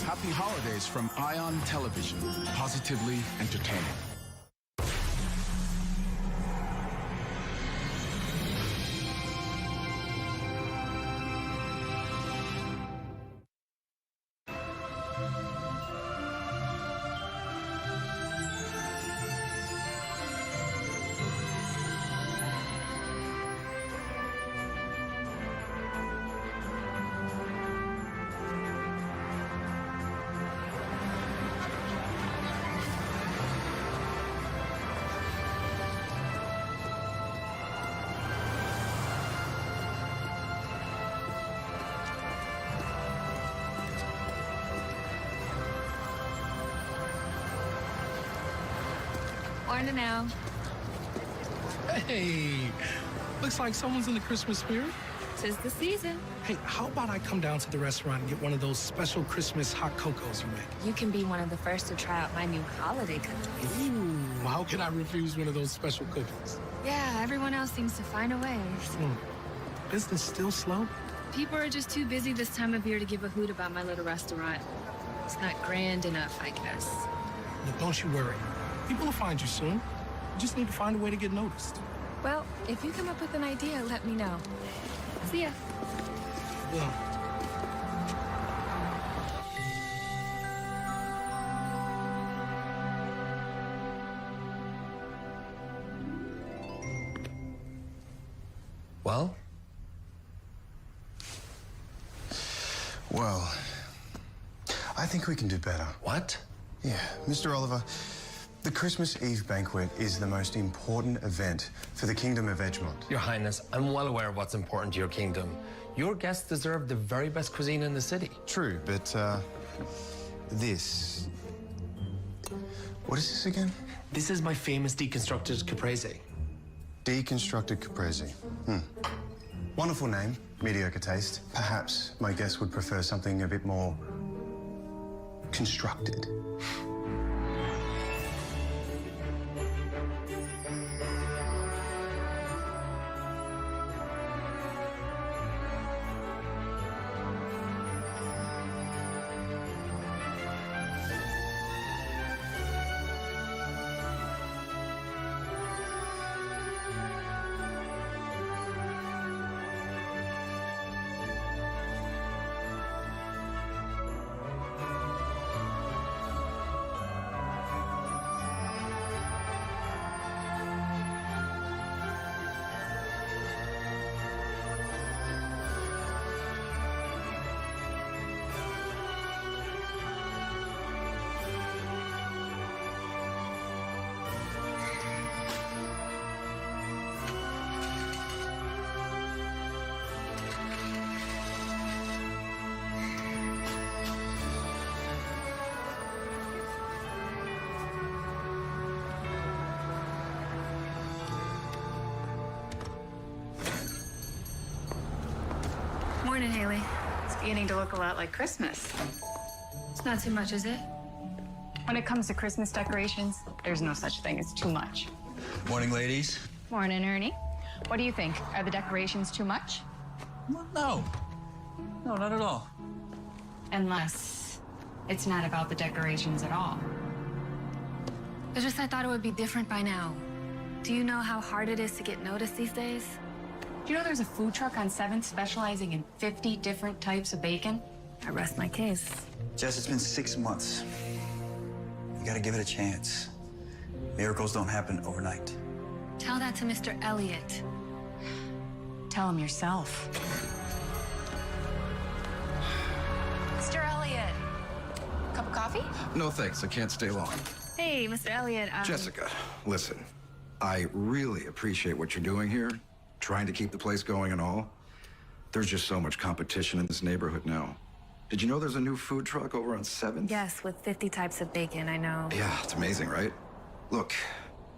Happy holidays from Ion Television. Positively entertaining. Morning now. Hey, looks like someone's in the Christmas spirit. 'Tis the season. Hey, how about I come down to the restaurant and get one of those special Christmas hot cocos you make? You can be one of the first to try out my new holiday cookies. Ooh, how can I refuse one of those special cookies? Yeah, everyone else seems to find a way. Business still slow? People are just too busy this time of year to give a hoot about my little restaurant. It's not grand enough, I guess. Look, don't you worry. People will find you soon. You just need to find a way to get noticed. Well, if you come up with an idea, let me know. See ya. Yeah. Well? Well, I think we can do better. What? Yeah, Mr. Oliver, the Christmas Eve banquet is the most important event for the Kingdom of Edgemont. Your Highness, I'm well aware of what's important to your kingdom. Your guests deserve the very best cuisine in the city. True, but, this... What is this again? This is my famous deconstructed caprese. Deconstructed caprese. Wonderful name, mediocre taste. Perhaps my guests would prefer something a bit more constructed. Morning, Haley. It's beginning to look a lot like Christmas. It's not too much, is it? When it comes to Christmas decorations, there's no such thing as too much. Morning, ladies. Morning, Ernie. What do you think? Are the decorations too much? No. No, not at all. Unless it's not about the decorations at all. It's just I thought it would be different by now. Do you know how hard it is to get noticed these days? Do you know there's a food truck on 7th specializing in 50 different types of bacon? I rest my case. Jess, it's been 6 months. You gotta give it a chance. Miracles don't happen overnight. Tell that to Mr. Elliott. Tell him yourself. Mr. Elliott, cup of coffee? No thanks, I can't stay long. Hey, Mr. Elliott. Jessica, listen. I really appreciate what you're doing here, trying to keep the place going and all. There's just so much competition in this neighborhood now. Did you know there's a new food truck over on 7th? Yes, with 50 types of bacon, I know. Yeah, it's amazing, right? Look,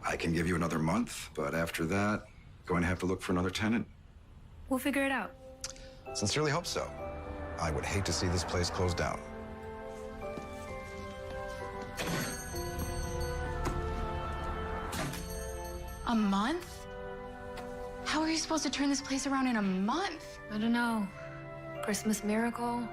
I can give you another month, but after that, going to have to look for another tenant. We'll figure it out. Sincerely hope so. I would hate to see this place closed down. A month? How are you supposed to turn this place around in a month? I don't know. Christmas miracle?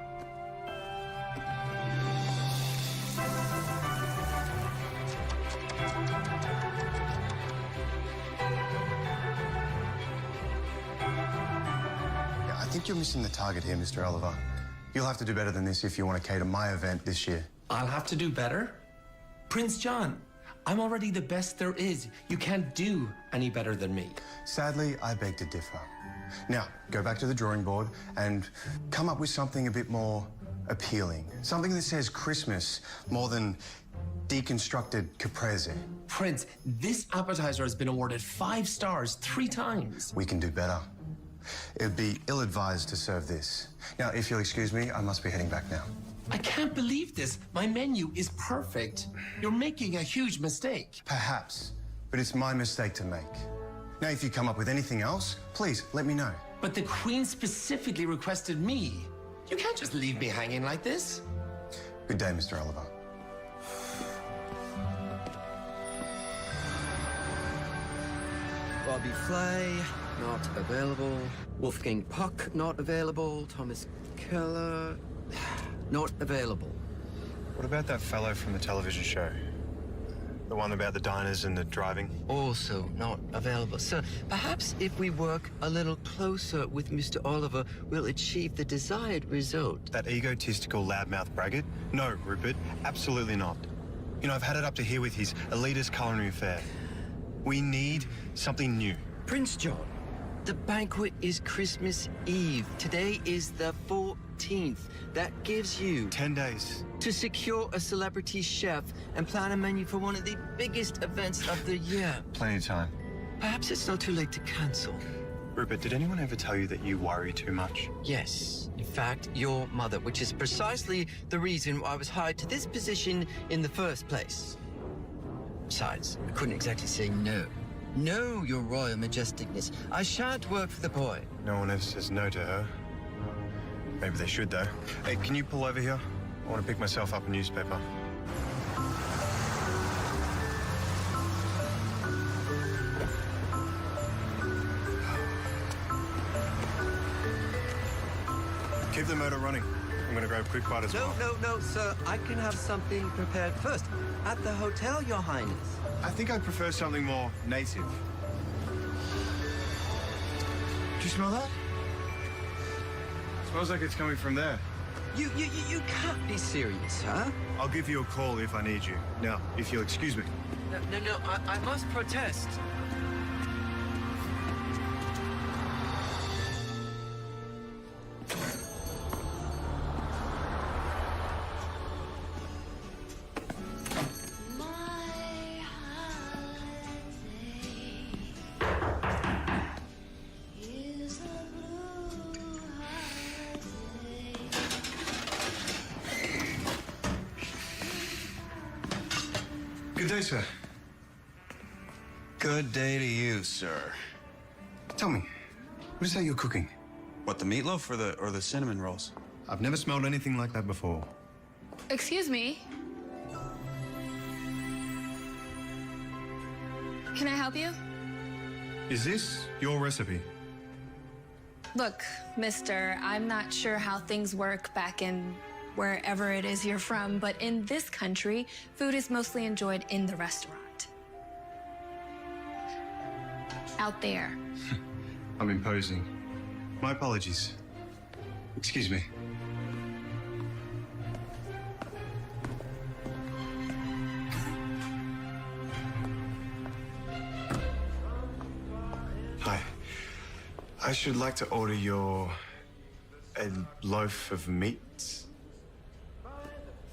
think you're missing the target here, Mr. Oliver. You'll have to do better than this if you want to cater my event this year. I'll have to do better? Prince John, I'm already the best there is. You can't do any better than me. Sadly, I beg to differ. Now, go back to the drawing board and come up with something a bit more appealing. Something that says Christmas more than deconstructed caprese. Prince, this appetizer has been awarded 5 stars 3 times. We can do better. It'd be ill-advised to serve this. Now, if you'll excuse me, I must be heading back now. I can't believe this. My menu is perfect. You're making a huge mistake. Perhaps, but it's my mistake to make. Now, if you come up with anything else, please let me know. But the Queen specifically requested me. You can't just leave me hanging like this. Good day, Mr. Oliver. Bobby Flay, not available. Wolfgang Puck, not available. Thomas Keller, not available. What about that fellow from the television show? The one about the diners and the driving? Also not available. So perhaps if we work a little closer with Mr. Oliver, we'll achieve the desired result. That egotistical loudmouth braggart? No, Rupert, absolutely not. You know, I've had it up to here with his elitist culinary fare. We need something new. Prince John, the banquet is Christmas Eve. Today is the 14th. That gives you 10 days. to secure a celebrity chef and plan a menu for one of the biggest events of the year. Plenty of time. Perhaps it's not too late to cancel. Rupert, did anyone ever tell you that you worry too much? Yes, in fact, your mother, which is precisely the reason I was hired to this position in the first place. Besides, I couldn't exactly say no. No, your royal majesticness. I shan't work for the boy. No one ever says no to her. Maybe they should, though. Hey, can you pull over here? I want to pick myself up a newspaper. Keep the motor running. I'm going to grab a quick bite as well. No, sir. I can have something prepared first. At the hotel, your highness. I think I'd prefer something more native. Do you smell that? Smells like it's coming from there. You can't be serious, huh? I'll give you a call if I need you. Now, if you'll excuse me. No, I must protest. Good day, sir. Good day to you, sir. Tell me, what is that you're cooking? What, the meatloaf or the cinnamon rolls? I've never smelled anything like that before. Excuse me. Can I help you? Is this your recipe? Look, mister, I'm not sure how things work back in wherever it is you're from, but in this country, food is mostly enjoyed in the restaurant. Out there. I'm imposing. My apologies. Excuse me. Hi. I should like to order a loaf of meat.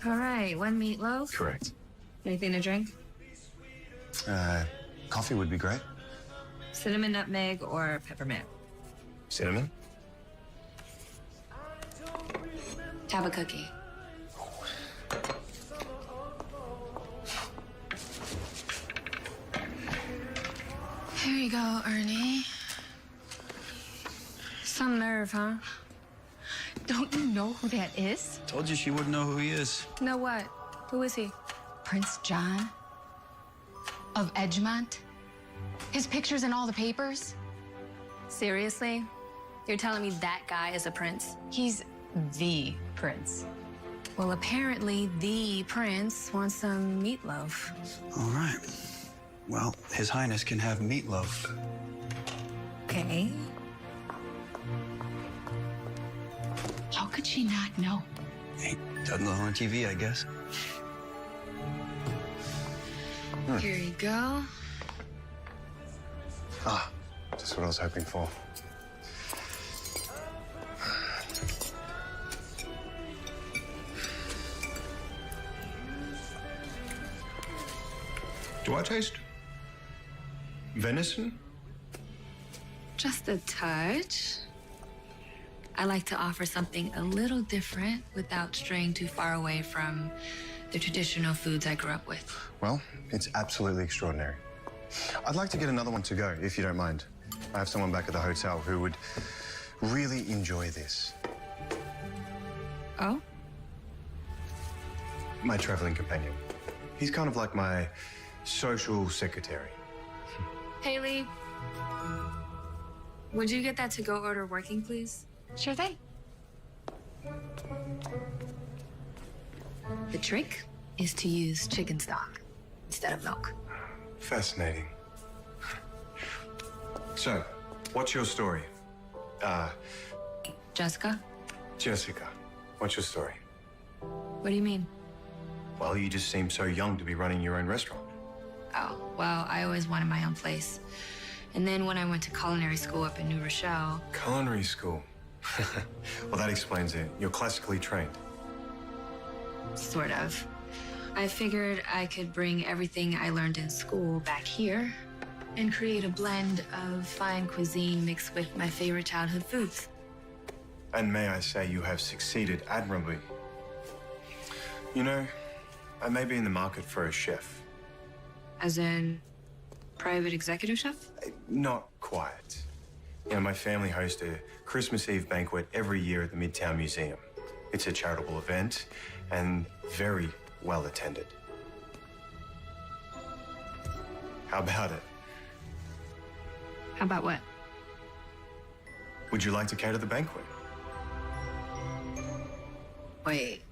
All right, 1 meatloaf. Correct. Anything to drink? Coffee would be great. Cinnamon, nutmeg, or peppermint? Cinnamon? Have a cookie. Here you go, Ernie. Some nerve, huh? Don't you know who that is? Told you she wouldn't know who he is. Know what? Who is he? Prince John of Edgemont. His picture's in all the papers. Seriously? You're telling me that guy is a prince? He's the prince. Well, apparently the prince wants some meatloaf. All right. Well, His Highness can have meatloaf. Okay. could she not know? Hey, doesn't go on TV, I guess. Here you go. Ah, just what I was hoping for. Do I taste venison? Just a touch. I like to offer something a little different without straying too far away from the traditional foods I grew up with. Well, it's absolutely extraordinary. I'd like to get another one to go, if you don't mind. I have someone back at the hotel who would really enjoy this. Oh? My traveling companion. He's kind of like my social secretary. Haley, would you get that to-go order working, please? Sure thing. The trick is to use chicken stock instead of milk. Fascinating. So, what's your story? Jessica, Jessica, what's your story? what do you mean? Well, you just seem so young to be running your own restaurant. Oh, well, I always wanted my own place. And then when I went to culinary school up in New Rochelle, Culinary school. Well, that explains it. You're classically trained. sort of, I figured I could bring everything I learned in school back here and create a blend of fine cuisine mixed with my favorite childhood foods. And may I say, you have succeeded admirably. You know, I may be in the market for a chef. As in, private executive chef? Not quite. You know, my family hosts a Christmas Eve banquet every year at the Midtown Museum. It's a charitable event and very well attended. How about it? How about what? Would you like to cater the banquet? Wait.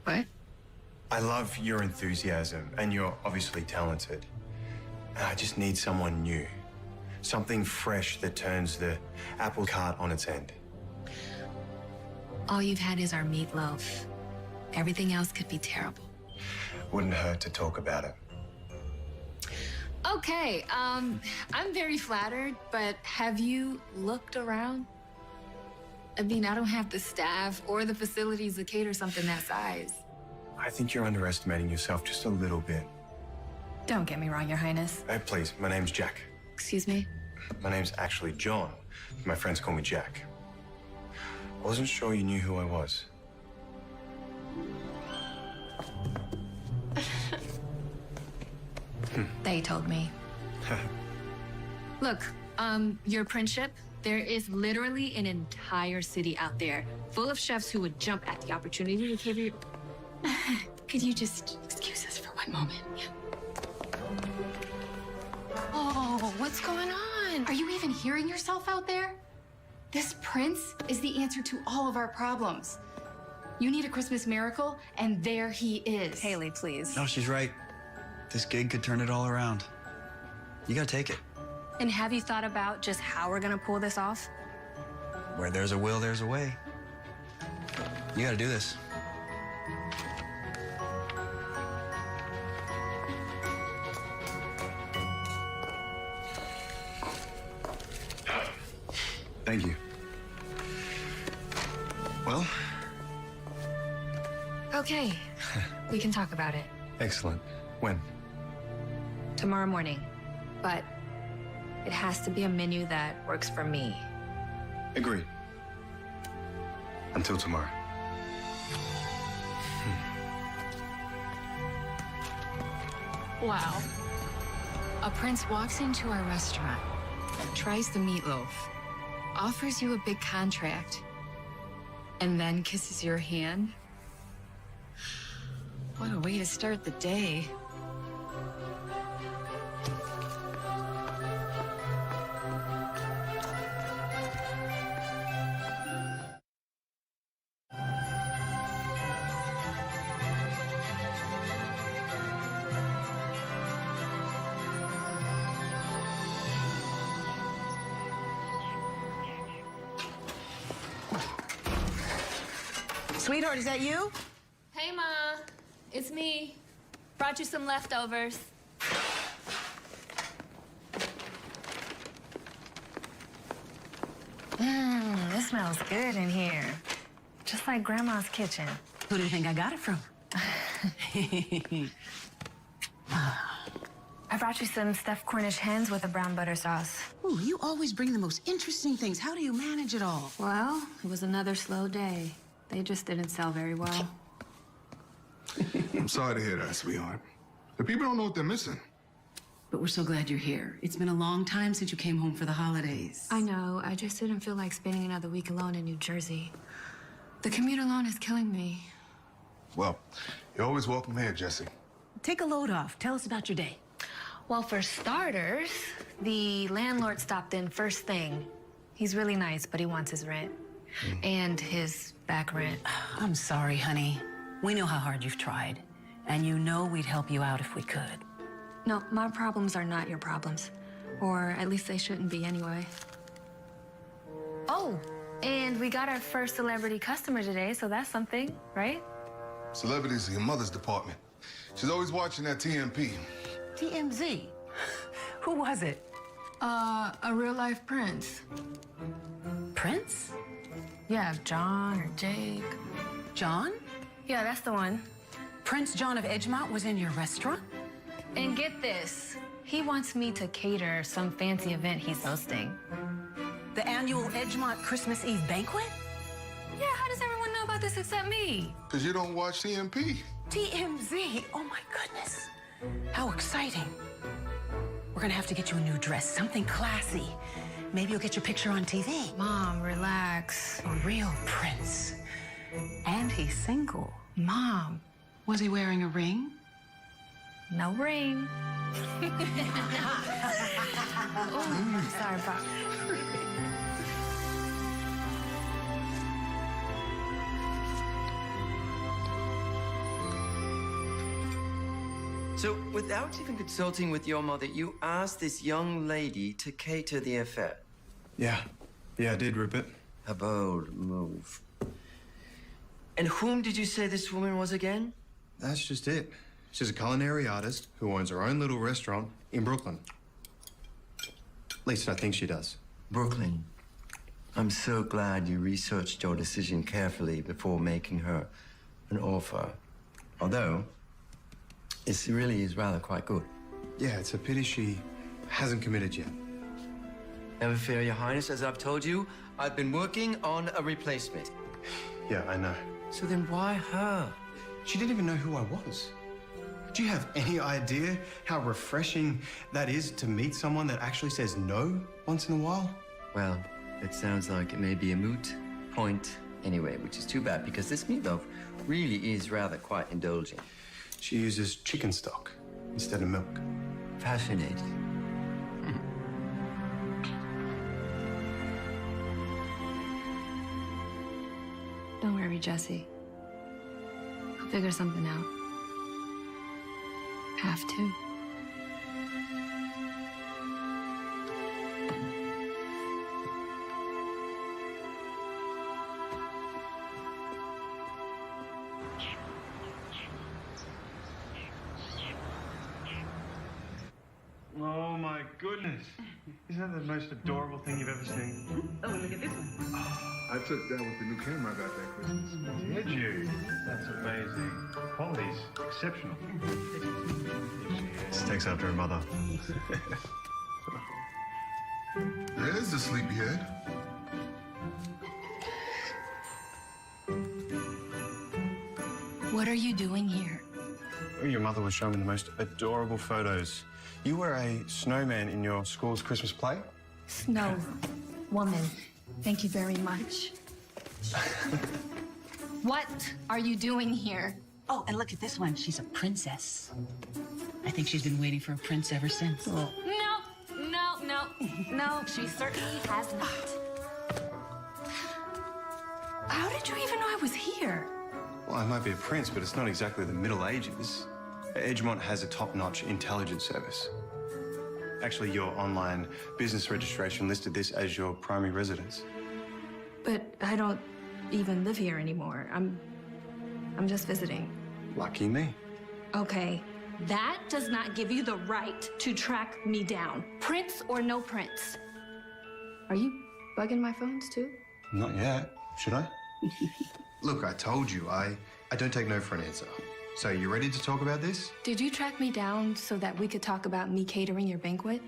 What? I love your enthusiasm, and you're obviously talented. And I just need someone new. Something fresh that turns the apple cart on its end. All you've had is our meatloaf. Everything else could be terrible. Wouldn't hurt to talk about it. Okay, I'm very flattered, but have you looked around? I mean, I don't have the staff or the facilities to cater something that size. I think you're underestimating yourself just a little bit. Don't get me wrong, Your Highness. Hey, please, my name's Jack. Excuse me? My name's actually John. My friends call me Jack. I wasn't sure you knew who I was. They told me. Look, your princeship, there is literally an entire city out there full of chefs who would jump at the opportunity to cater your... Could you just excuse us for one moment? Oh, what's going on? Are you even hearing yourself out there? This prince is the answer to all of our problems. You need a Christmas miracle, and there he is. Haley, please. No, she's right. This gig could turn it all around. You gotta take it. And have you thought about just how we're gonna pull this off? Where there's a will, there's a way. You gotta do this. Thank you. Well, Okay, we can talk about it excellent. When? tomorrow morning. But it has to be a menu that works for me. Agreed. Until tomorrow. Wow. A prince walks into our restaurant, tries the meatloaf, offers you a big contract, and then kisses your hand? What a way to start the day. Sweetheart, is that you? Hey, Ma. It's me. Brought you some leftovers. This smells good in here. Just like Grandma's kitchen. Who do you think I got it from? I brought you some stuffed Cornish hens with a brown butter sauce. Ooh, you always bring the most interesting things. How do you manage it all? Well, it was another slow day. They just didn't sell very well. I'm sorry to hear that, sweetheart. The people don't know what they're missing. But we're so glad you're here. It's been a long time since you came home for the holidays. I know. I just didn't feel like spending another week alone in New Jersey. The commute alone is killing me. Well, you're always welcome here, Jessie. Take a load off. Tell us about your day. Well, for starters, the landlord stopped in first thing. He's really nice, but he wants his rent. And his back rent. I'm sorry, honey. We know how hard you've tried. And you know we'd help you out if we could. No, my problems are not your problems. Or at least they shouldn't be anyway. Oh, and we got our first celebrity customer today, so that's something, right? Celebrities are your mother's department. She's always watching that TMP. TMZ? Who was it? A real-life prince. Prince? Yeah, John or Jake. John? Yeah, that's the one. Prince John of Edgemont was in your restaurant? And get this, he wants me to cater some fancy event he's hosting. The annual Edgemont Christmas Eve banquet? Yeah, how does everyone know about this except me? Because you don't watch TMP. TMZ? Oh my goodness. How exciting. We're gonna have to get you a new dress, something classy. Maybe you'll get your picture on TV. Mom, relax. A real prince. And he's single. Mom. Was he wearing a ring? No ring. Oh, sorry, Pop. So, without even consulting with your mother, you asked this young lady to cater the affair. Yeah, I did, Rupert. A bold move. And whom did you say this woman was again? That's just it. She's a culinary artist who owns her own little restaurant in Brooklyn. At least I think she does. Brooklyn. I'm so glad you researched your decision carefully before making her an offer. Although, it really is rather quite good. Yeah, it's a pity she hasn't committed yet. Never fear, Your Highness. As I've told you, I've been working on a replacement. Yeah, I know. So then why her? She didn't even know who I was. Do you have any idea how refreshing that is to meet someone that actually says no once in a while? Well, it sounds like it may be a moot point anyway, which is too bad because this meatloaf really is rather quite indulgent. She uses chicken stock instead of milk. Fascinating. Don't worry, Jesse. I'll figure something out. Have to. Oh my goodness. Isn't that the most adorable thing you've ever seen? Oh, look at this one. I took that with the new camera I got that Christmas. Did you? That's amazing. Quality's exceptional. She takes after her mother. There's the sleepyhead. What are you doing here? Your mother was showing me the most adorable photos. You were a snowman in your school's Christmas play? Snow woman. Thank you very much. What are you doing here? Oh, and look at this one. She's a princess. I think she's been waiting for a prince ever since. No, she certainly has not. How did you even know I was here? Well, I might be a prince, but it's not exactly the Middle Ages. Edgemont has a top-notch intelligence service. Actually, your online business registration listed this as your primary residence. But I don't even live here anymore. I'm I'm just visiting. Lucky me. Okay, that does not give you the right to track me down. Prince or no prince. Are you bugging my phones too? Not yet. Should I? Look, I told you, I don't take no for an answer. So you ready to talk about this? Did you track me down so that we could talk about me catering your banquet?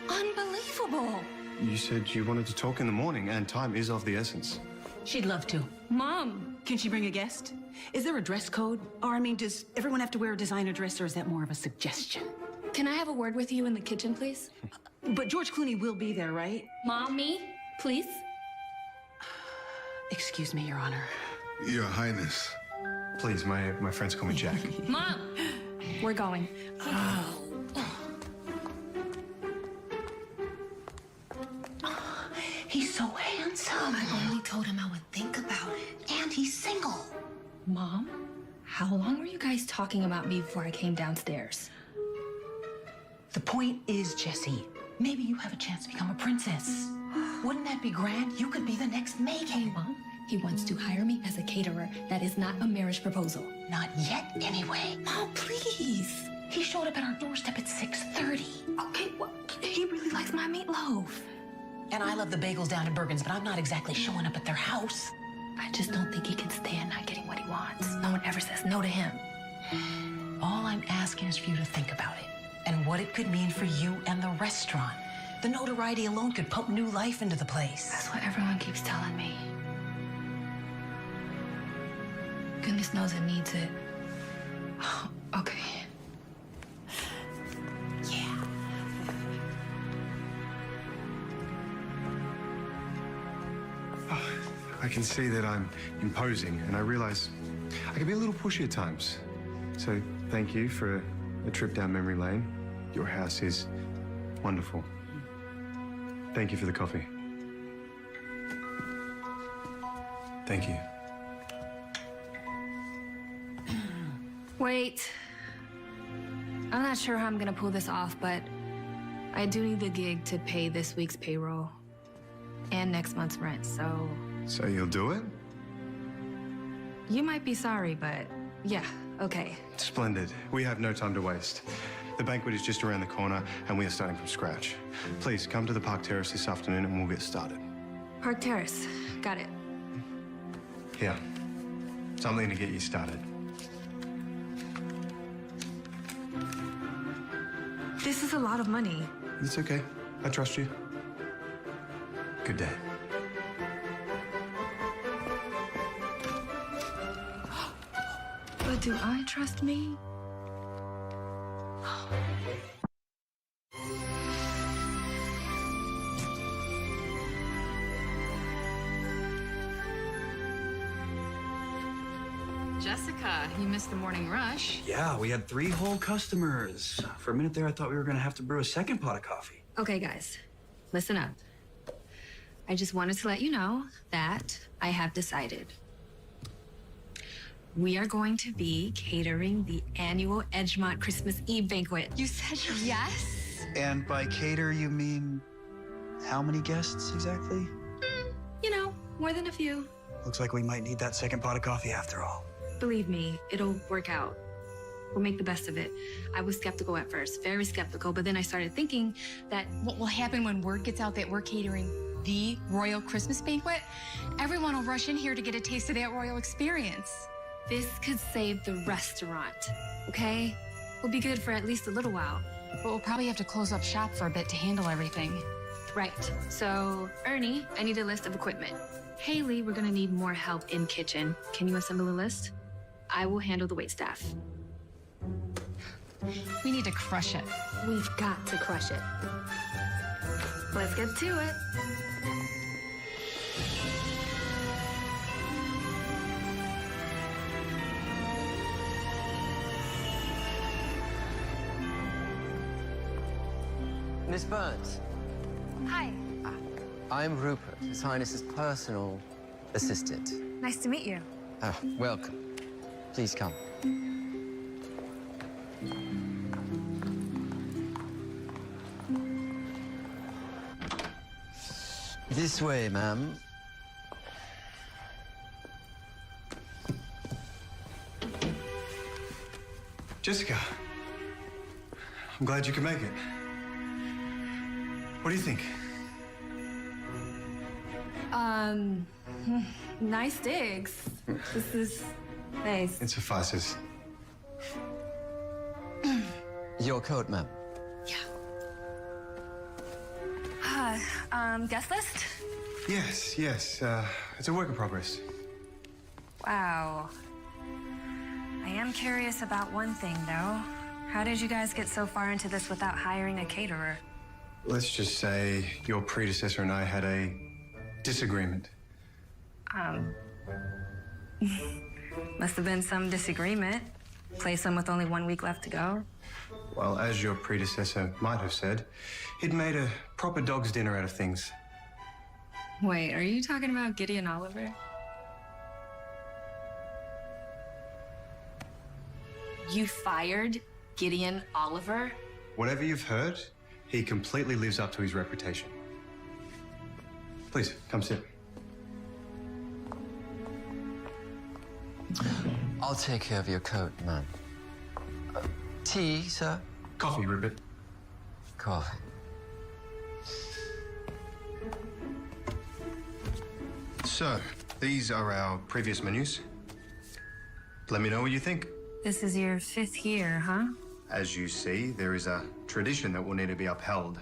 Unbelievable! You said you wanted to talk in the morning, and time is of the essence. She'd love to. Mom! Can she bring a guest? Is there a dress code? Or, I mean, does everyone have to wear a designer dress, or is that more of a suggestion? Can I have a word with you in the kitchen, please? But George Clooney will be there, right? Mommy, please? Excuse me, Your Honor. Your Highness. Please, my friends call me Jack. Mom! We're going. He's so handsome. I only told him I would think about it. And he's single. Mom, how long were you guys talking about me before I came downstairs? The point is, Jessie, maybe you have a chance to become a princess. Wouldn't that be grand? You could be the next Megan. Hey, Mom, he wants to hire me as a caterer. That is not a marriage proposal. Not yet, anyway. Mom, please. He showed up at our doorstep at 6:30. Okay, well, he really likes my meatloaf. And I love the bagels down in Bergen's, but I'm not exactly showing up at their house. I just don't think he can stand not getting what he wants. No one ever says no to him. All I'm asking is for you to think about it and what it could mean for you and the restaurant. The notoriety alone could pump new life into the place. That's what everyone keeps telling me. Goodness knows it needs it. Okay. Yeah. I can see that I'm imposing, and I realize I can be a little pushy at times. So thank you for a trip down memory lane. Your house is wonderful. Thank you for the coffee. Thank you. Wait. I'm not sure how I'm gonna pull this off, but I do need the gig to pay this week's payroll and next month's rent, so... So you'll do it? You might be sorry, but yeah, okay. Splendid. We have no time to waste. The banquet is just around the corner, and we are starting from scratch. Please, come to the Park Terrace this afternoon, and we'll get started. Park Terrace. Got it. Here. Something to get you started. This is a lot of money. It's okay. I trust you. Good day. But do I trust me? Jessica, you missed the morning rush. Yeah, we had 3 whole customers. For a minute there, I thought we were gonna have to brew a second pot of coffee. Okay, guys, listen up. I just wanted to let you know that I have decided. We are going to be catering the annual Edgemont Christmas Eve banquet. You said yes? And by cater, you mean how many guests exactly? You know, more than a few. Looks like we might need that second pot of coffee after all. Believe me, it'll work out. We'll make the best of it. I was skeptical at first, very skeptical, but then I started thinking that What will happen when word gets out that we're catering the royal Christmas banquet? Everyone will rush in here to get a taste of that royal experience. this could save the restaurant, okay? We'll be good for at least a little while. But we'll probably have to close up shop for a bit to handle everything. Right. So, Ernie, I need a list of equipment. Haley, we're gonna need more help in kitchen. Can you assemble a list? I will handle the waitstaff. We need to crush it. We've got to crush it. Let's get to it. Miss Burns, Hi. I'm Rupert, His Highness's personal assistant. Nice to meet you. Welcome. Please come. This way, ma'am. Jessica, I'm glad you could make it. What do you think? Nice digs. This is nice. It suffices. Your coat, ma'am. Guest list? Yes. It's a work in progress. Wow. I am curious about one thing, though. How did you guys get so far into this without hiring a caterer? Let's just say your predecessor and I had a disagreement. Must have been some disagreement. Place them with only 1 week left to go. Well, as your predecessor might have said, he'd made a proper dog's dinner out of things. Wait, are you talking about Gideon Oliver? You fired Gideon Oliver? Whatever you've heard, he completely lives up to his reputation. Please, come sit. I'll take care of your coat, ma'am. Tea, sir? Coffee, Ribbit. Coffee. So, these are our previous menus. Let me know what you think. This is your 5th year, huh? As you see, there is a tradition that will need to be upheld.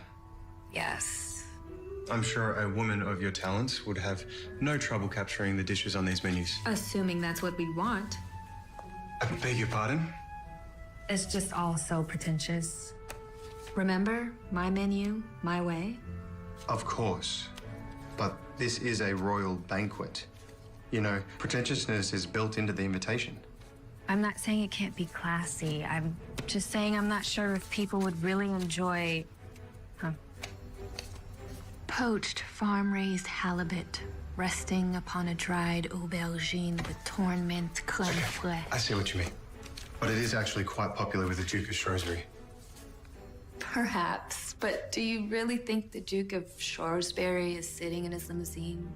Yes. I'm sure a woman of your talents would have no trouble capturing the dishes on these menus. Assuming that's what we want. I beg your pardon? It's just all so pretentious. Remember, my menu, my way? Of course. But this is a royal banquet. You know, pretentiousness is built into the invitation. I'm not saying it can't be classy. I'm just saying I'm not sure if people would really enjoy... Poached farm-raised halibut resting upon a dried aubergine with torn mint creme fraiche. I see what you mean. But it is actually quite popular with the Duke of Shrewsbury. Perhaps, but do you really think the Duke of Shrewsbury is sitting in his limousine,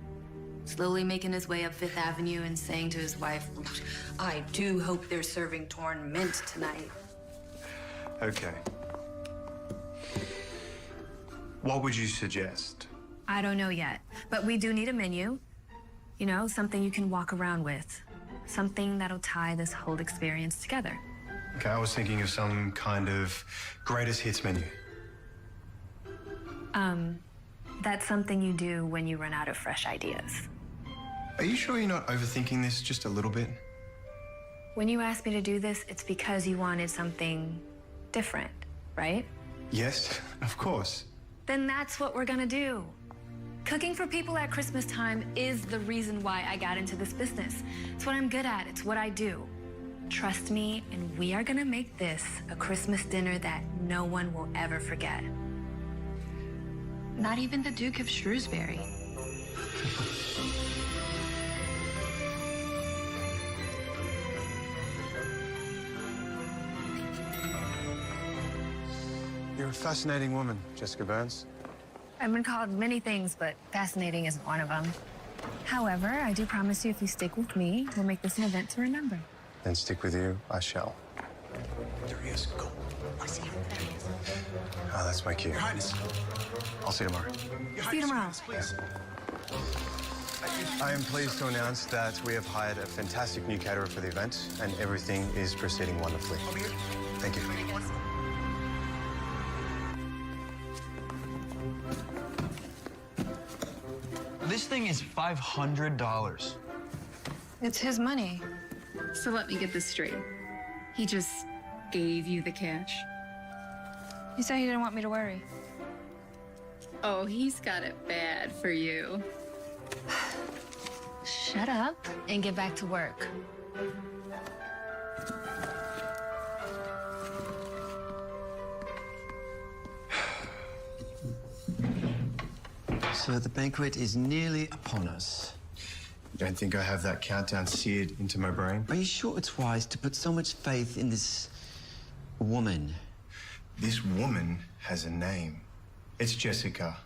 slowly making his way up Fifth Avenue and saying to his wife, I do hope they're serving torn mint tonight? Okay. What would you suggest? I don't know yet, but we do need a menu. You know, something you can walk around with. Something that'll tie this whole experience together. Okay, I was thinking of some kind of greatest hits menu. That's something you do when you run out of fresh ideas. Are you sure you're not overthinking this just a little bit? When you asked me to do this, it's because you wanted something different, right? Yes, of course. Then that's what we're gonna do. Cooking for people at Christmas time is the reason why I got into this business. It's what I'm good at, it's what I do. Trust me, and we are gonna make this a Christmas dinner that no one will ever forget. Not even the Duke of Shrewsbury. You're a fascinating woman, Jessica Burns. I've been called many things, but fascinating isn't one of them. However, I do promise you if you stick with me, we'll make this an event to remember. Then stick with you, I shall. There he is. Go. I see him. There he is. Ah, that's my cue. Your Highness. I'll see you tomorrow. See you tomorrow. Please. I am pleased to announce that we have hired a fantastic new caterer for the event, and everything is proceeding wonderfully. Over here. Thank you. This thing is $500. It's his money. So let me get this straight. He just gave you the cash? He said he didn't want me to worry. Oh, he's got it bad for you. Shut up and get back to work. So the banquet is nearly upon us. Don't think I have that countdown seared into my brain. Are you sure it's wise to put so much faith in this woman? This woman has a name. It's Jessica.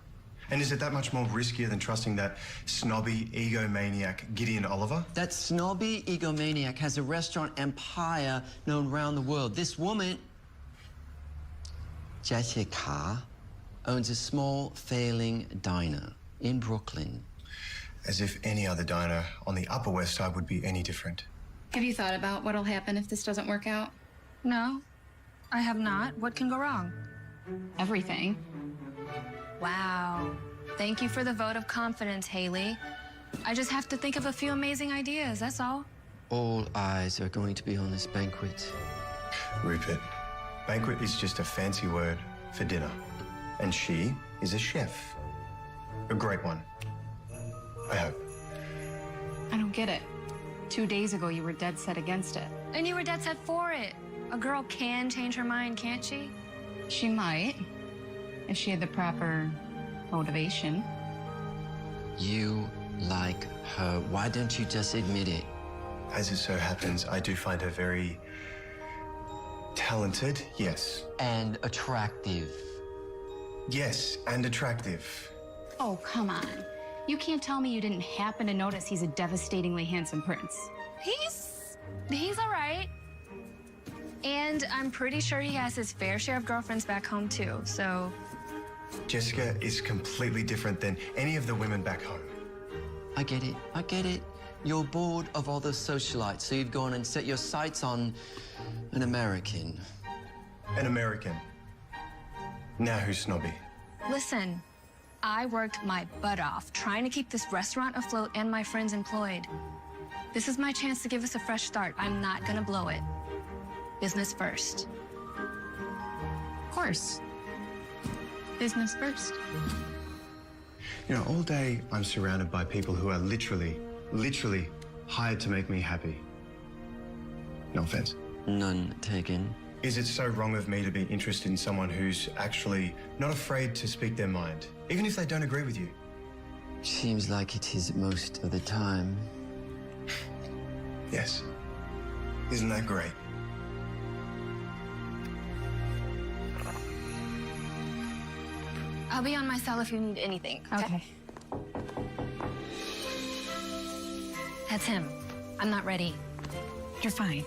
And is it that much more riskier than trusting that snobby egomaniac Gideon Oliver? That snobby egomaniac has a restaurant empire known around the world. This woman, Jessica, owns a small, failing diner in Brooklyn. As if any other diner on the Upper West Side would be any different. Have you thought about what'll happen if this doesn't work out? No, I have not. What can go wrong? Everything. Wow. Thank you for the vote of confidence, Haley. I just have to think of a few amazing ideas, that's all. All eyes are going to be on this banquet. Rupert, banquet is just a fancy word for dinner. And she is a chef. A great one. I hope. I don't get it. 2 days ago, you were dead set against it. And you were dead set for it. A girl can change her mind, can't she? She might, if she had the proper motivation. You like her. Why don't you just admit it? As it so happens, I do find her very talented, yes. And attractive. Yes, and attractive. Oh, come on. You can't tell me you didn't happen to notice he's a devastatingly handsome prince. He's all right. And I'm pretty sure he has his fair share of girlfriends back home, too, so... Jessica is completely different than any of the women back home. I get it. I get it. You're bored of all the socialites, so you've gone and set your sights on an American. An American. Now who's snobby? Listen, I worked my butt off trying to keep this restaurant afloat and my friends employed. This is my chance to give us a fresh start. I'm not gonna blow it. Business first. Of course. Business first. You know, all day I'm surrounded by people who are literally hired to make me happy. No offense. None taken. Is it so wrong of me to be interested in someone who's actually not afraid to speak their mind, even if they don't agree with you? Seems like it is most of the time. Yes. Isn't that great? I'll be on my cell if you need anything. Okay. That's him. I'm not ready. You're fine.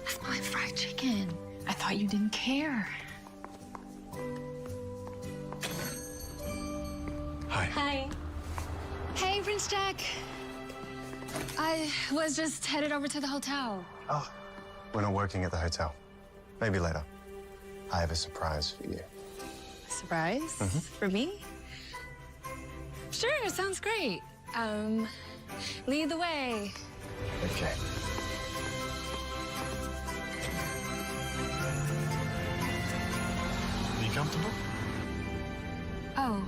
I smell like fried chicken. I thought you didn't care. Hi. Hi. Hey, Prince Jack. I was just headed over to the hotel. Oh, we're not working at the hotel. Maybe later. I have a surprise for you. Surprise? For me? Sure, sounds great. Lead the way. Okay. Are you comfortable? Oh,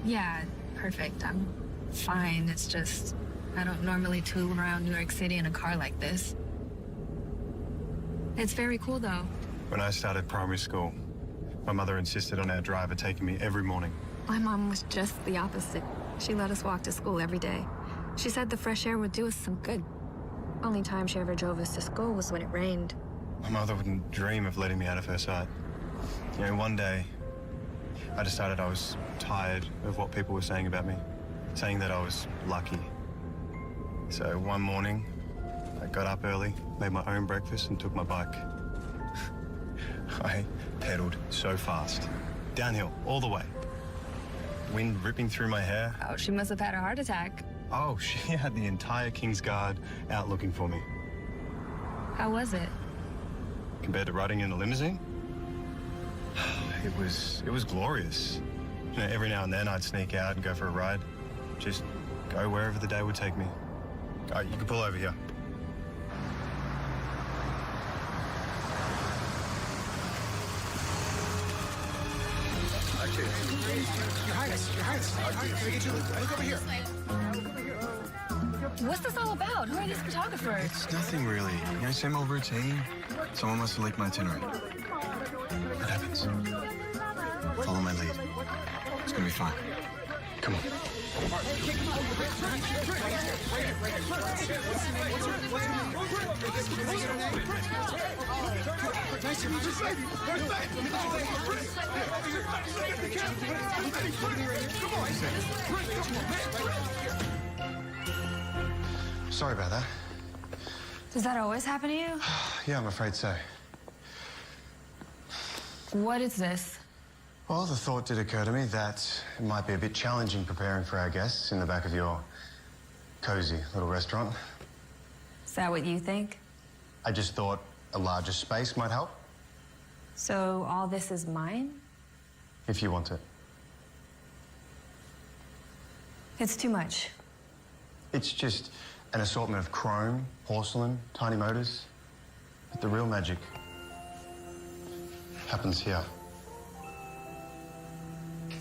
yeah, perfect. I'm fine. It's just, I don't normally tool around New York City in a car like this. It's very cool, though. When I started primary school, my mother insisted on our driver taking me every morning. My mom was just the opposite. She let us walk to school every day. She said the fresh air would do us some good. Only time she ever drove us to school was when it rained. My mother wouldn't dream of letting me out of her sight. You know, one day, I decided I was tired of what people were saying about me, saying that I was lucky. So one morning, I got up early, made my own breakfast, and took my bike. I pedaled so fast, downhill, all the way. Wind ripping through my hair. Oh, she must have had a heart attack. Oh, she had the entire King's Guard out looking for me. How was it? Compared to riding in a limousine, it was glorious. You know, every now and then I'd sneak out and go for a ride. Just go wherever the day would take me. You can pull over here. Your Highness. Can I get you? Look over here. What's this all about? Who are these photographers? It's nothing really. You know, same old routine. Someone must have leaked my itinerary. What happens? Follow my lead. It's gonna be fine. Come on. Nice Sorry about that. Does that always happen to you? Yeah, I'm afraid so. What is this? Well, the thought did occur to me that it might be a bit challenging preparing for our guests in the back of your cozy little restaurant. Is that what you think? I just thought a larger space might help. So all this is mine? If you want it. It's too much. It's just an assortment of chrome, porcelain, tiny motors. But the real magic happens here.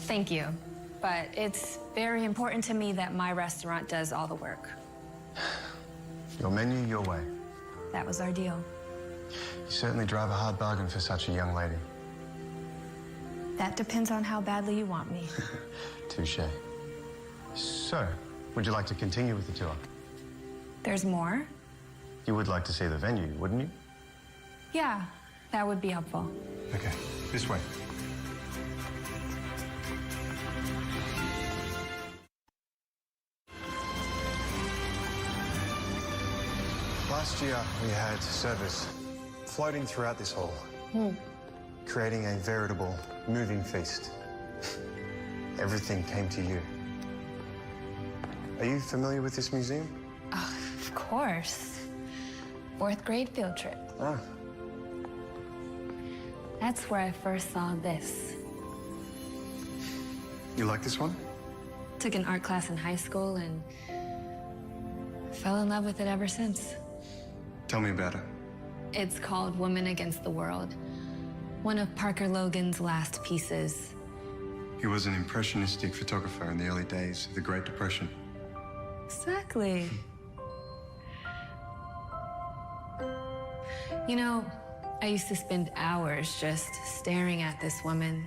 Thank you. But it's very important to me that my restaurant does all the work. Your menu, your way. That was our deal. You certainly drive a hard bargain for such a young lady. That depends on how badly you want me. Touche. So, would you like to continue with the tour? There's more? You would like to see the venue, wouldn't you? Yeah, that would be helpful. Okay, this way. Last year, we had service floating throughout this hall, creating a veritable moving feast. Everything came to you. Are you familiar with this museum? Oh, of course. 4th grade field trip. Ah. That's where I first saw this. You like this one? Took an art class in high school and fell in love with it ever since. Tell me about it. It's called Woman Against the World. One of Parker Logan's last pieces. He was an impressionistic photographer in the early days of the Great Depression. Exactly. You know, I used to spend hours just staring at this woman,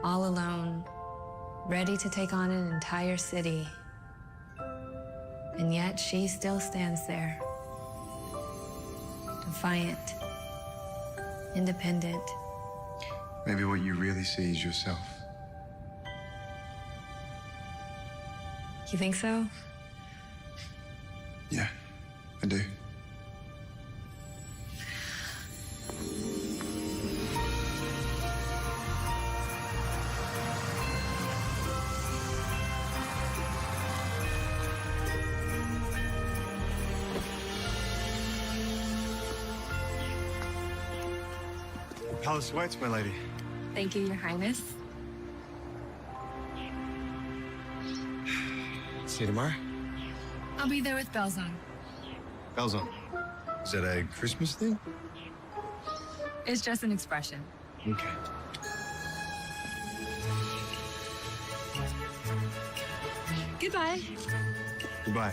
all alone, ready to take on an entire city. And yet she still stands there. Defiant, independent. Maybe what you really see is yourself. You think so? Yeah, I do. Palace waits, my lady. Thank you, Your Highness. See you tomorrow. I'll be there with bells on. Bells on. Is that a Christmas thing? It's just an expression. Okay. Goodbye. Goodbye.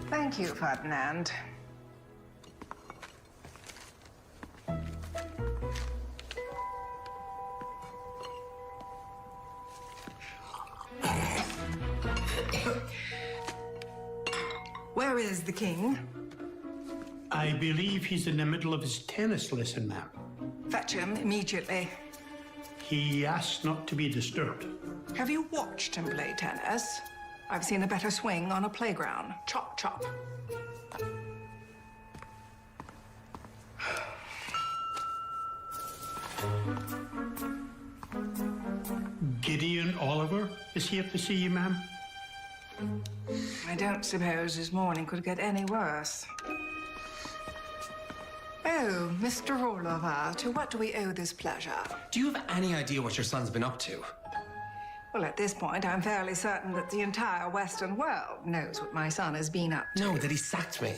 Thank you, Ferdinand. Where is the king? I believe he's in the middle of his tennis lesson, ma'am. Fetch him immediately. He asked not to be disturbed. Have you watched him play tennis? I've seen a better swing on a playground. Chop, chop. Gideon Oliver is here to see you, ma'am. I don't suppose his morning could get any worse. Oh, Mr. Oliver, to what do we owe this pleasure? Do you have any idea what your son's been up to? Well, at this point, I'm fairly certain that the entire Western world knows what my son has been up to. No, that he sacked me.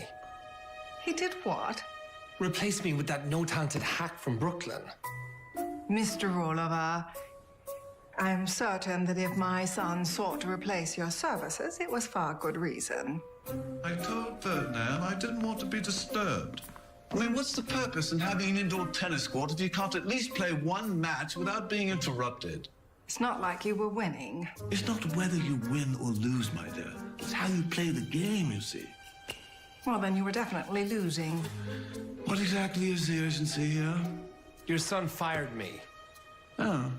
He did what? Replace me with that no-talented hack from Brooklyn. Mr. Oliver, I am certain that if my son sought to replace your services, it was for good reason. I told Ferdinand I didn't want to be disturbed. I mean, what's the purpose in having an indoor tennis court if you can't at least play one match without being interrupted? It's not like you were winning. It's not whether you win or lose, my dear. It's how you play the game, you see. Well, then you were definitely losing. What exactly is the urgency here? Your son fired me. Oh,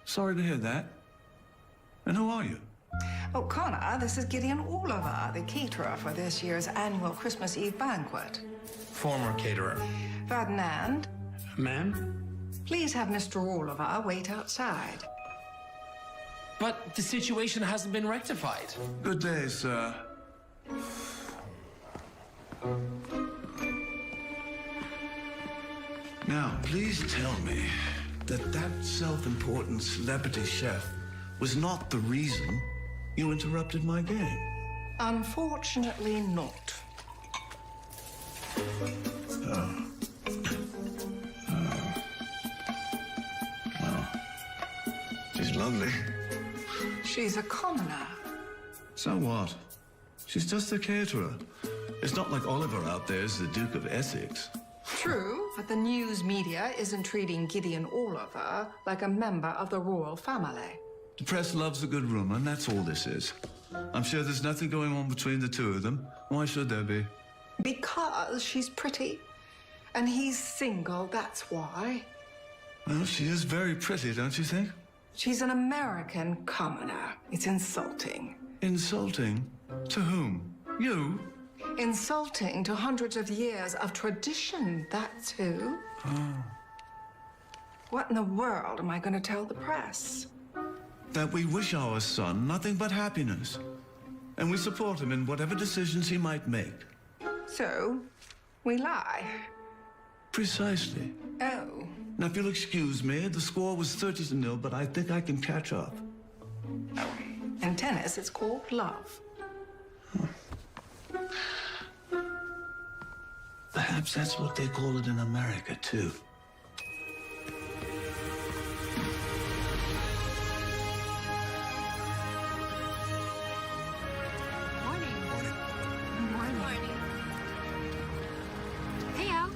sorry to hear that. And who are you? Oh, Connor, this is Gideon Oliver, the caterer for this year's annual Christmas Eve banquet. Former caterer. Ferdinand, Ma'am? please have Mr. Oliver wait outside. But the situation hasn't been rectified. Good day, sir. Now, please tell me that self-important celebrity chef was not the reason you interrupted my game. Unfortunately not. Oh. Well, she's lovely. She's a commoner. So what? She's just a caterer. It's not like Oliver out there is the Duke of Essex. True, but the news media isn't treating Gideon Oliver like a member of the royal family. The press loves a good rumor, and that's all this is. I'm sure there's nothing going on between the two of them. Why should there be? Because she's pretty. And he's single, that's why. Well, she is very pretty, don't you think? She's an American commoner. It's insulting. Insulting? To whom? You? Insulting to hundreds of years of tradition, that's who. Oh. What in the world am I going to tell the press? That we wish our son nothing but happiness. And we support him in whatever decisions he might make. So, we lie. Precisely. Oh. Now, if you'll excuse me, the score was 30-0, but I think I can catch up. Oh. In tennis, it's called love. Perhaps that's what they call it in America, too. Hey, Al.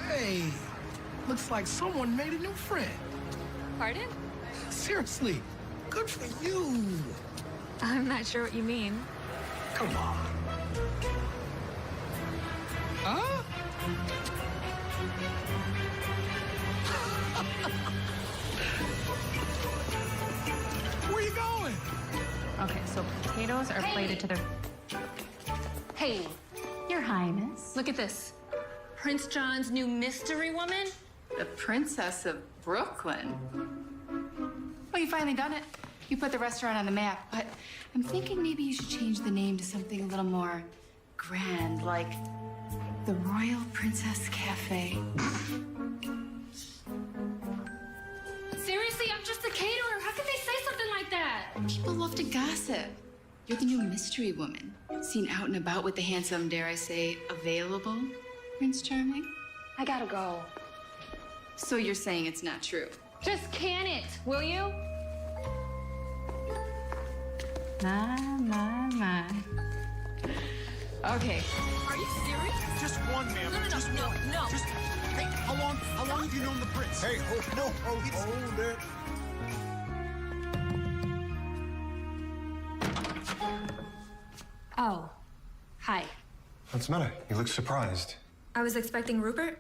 Hey, looks like someone made a new friend. Pardon? Seriously, good for you. I'm not sure what you mean. Come on. Huh? Where you going? Okay, so potatoes are plated to their... Hey, Your Highness. look at this. Prince John's new mystery woman? The Princess of Brooklyn. Well, you finally done it. You put the restaurant on the map, but I'm thinking maybe you should change the name to something a little more grand, like the Royal Princess Cafe. Seriously, I'm just a caterer. How can they say something like that? People love to gossip. You're the new mystery woman, seen out and about with the handsome, dare I say, available Prince Charming. I gotta go. So you're saying it's not true? Just can it, will you? My. Okay. Are you serious? Just one, ma'am. No. Just, hey, how long have you known the prince? Hey, hold it. Oh, hi. What's the matter? You look surprised. I was expecting Rupert.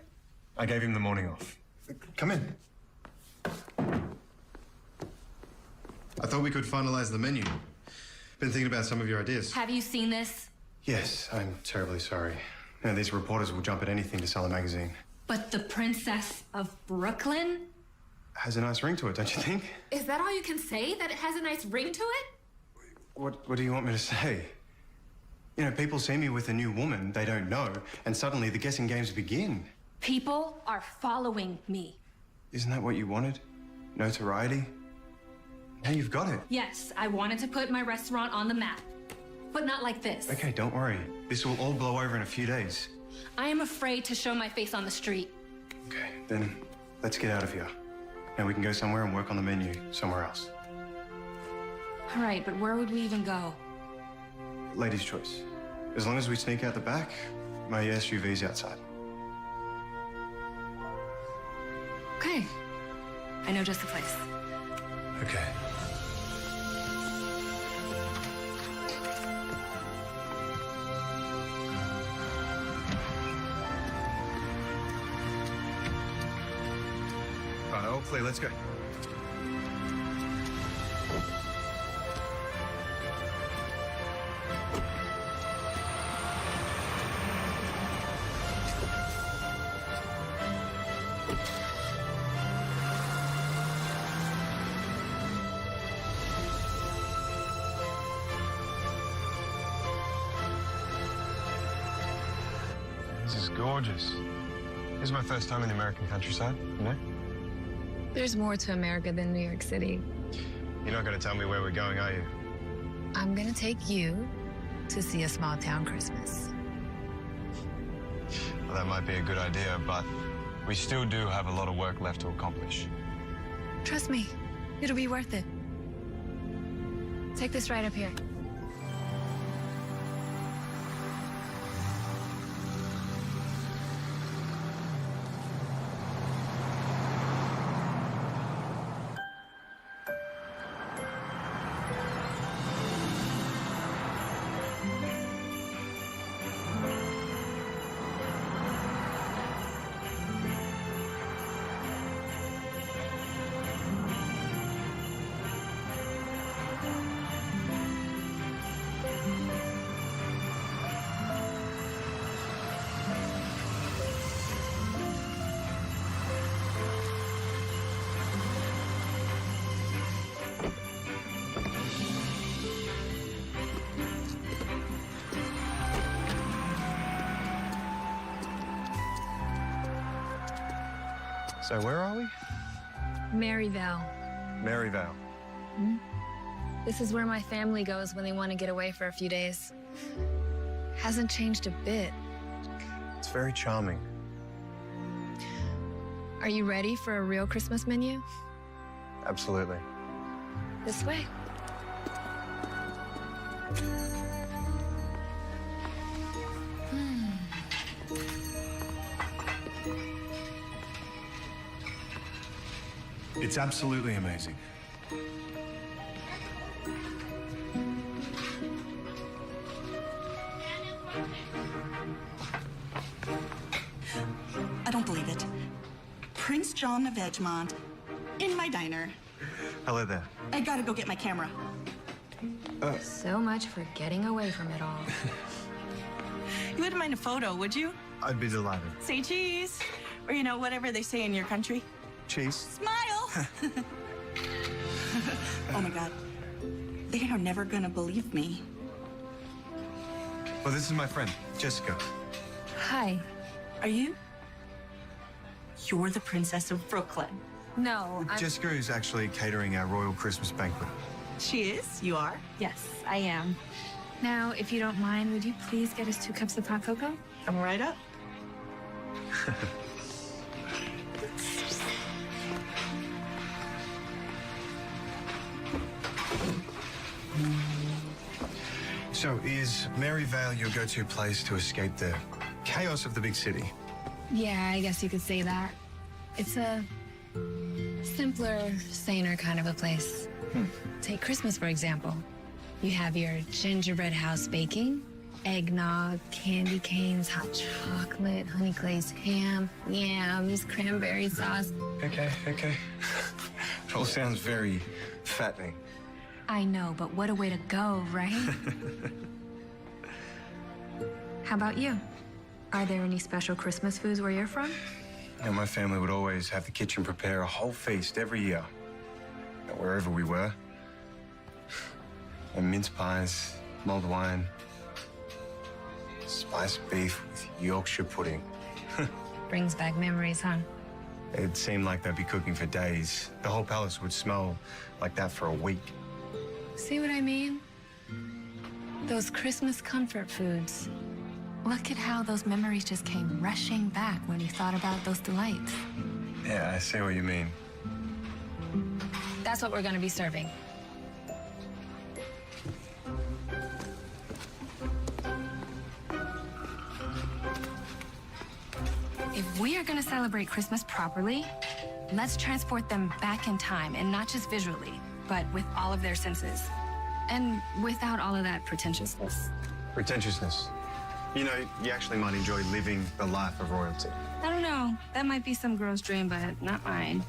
I gave him the morning off. Come in. I thought we could finalize the menu. Been thinking about some of your ideas. Have you seen this? Yes, I'm terribly sorry. You know, these reporters will jump at anything to sell a magazine. But the Princess of Brooklyn? Has a nice ring to it, don't you think? Is that all you can say? That it has a nice ring to it? What do you want me to say? You know, people see me with a new woman they don't know, and suddenly the guessing games begin. People are following me. Isn't that what you wanted? Notoriety? Now you've got it. Yes, I wanted to put my restaurant on the map. But not like this. Okay, don't worry. This will all blow over in a few days. I am afraid to show my face on the street. Okay, then let's get out of here. Now we can go somewhere and work on the menu somewhere else. All right, but where would we even go? Ladies' choice. As long as we sneak out the back, my SUV's outside. Okay. I know just the place. Okay. Right, all clear, let's go. This is gorgeous. This is my first time in the American countryside, you know? There's more to America than New York City. You're not going to tell me where we're going, are you? I'm gonna take you to see a small town Christmas. Well, that might be a good idea, but we still do have a lot of work left to accomplish. Trust me, it'll be worth it. Take this right up here. So where are we? Maryvale. Maryvale. This is where my family goes when they want to get away for a few days. Hasn't changed a bit. It's very charming. Are you ready for a real Christmas menu? Absolutely. This way. It's absolutely amazing. I don't believe it. Prince John of Edgemont in my diner. Hello there. I gotta go get my camera. So much for getting away from it all. You wouldn't mind a photo, would you? I'd be delighted. Say cheese. Or, you know, whatever they say in your country. Cheese. Smile! Oh my God. They are never gonna believe me. Well, this is my friend, Jessica. Hi. Are you? You're the Princess of Brooklyn. No, Jessica is actually catering our royal Christmas banquet. She is? You are? Yes, I am. Now, if you don't mind, would you please get us 2 cups of hot cocoa? I'm right up. So, is Maryvale your go-to place to escape the chaos of the big city? Yeah, I guess you could say that. It's a simpler, saner kind of a place. Take Christmas, for example. You have your gingerbread house baking, eggnog, candy canes, hot chocolate, honey glazed ham, yams, cranberry sauce. Okay. It all sounds very fattening. I know, but what a way to go, right? How about you? Are there any special Christmas foods where you're from? You know, my family would always have the kitchen prepare a whole feast every year, wherever we were. And mince pies, mulled wine, spiced beef with Yorkshire pudding. Brings back memories, huh? It seemed like they'd be cooking for days. The whole palace would smell like that for a week. See what I mean? Those Christmas comfort foods. Look at how those memories just came rushing back when you thought about those delights. Yeah, I see what you mean. That's what we're gonna be serving. If we are gonna celebrate Christmas properly, let's transport them back in time, and not just visually, but with all of their senses. And without all of that pretentiousness. Pretentiousness. You know, you actually might enjoy living the life of royalty. I don't know. That might be some girl's dream, but not mine.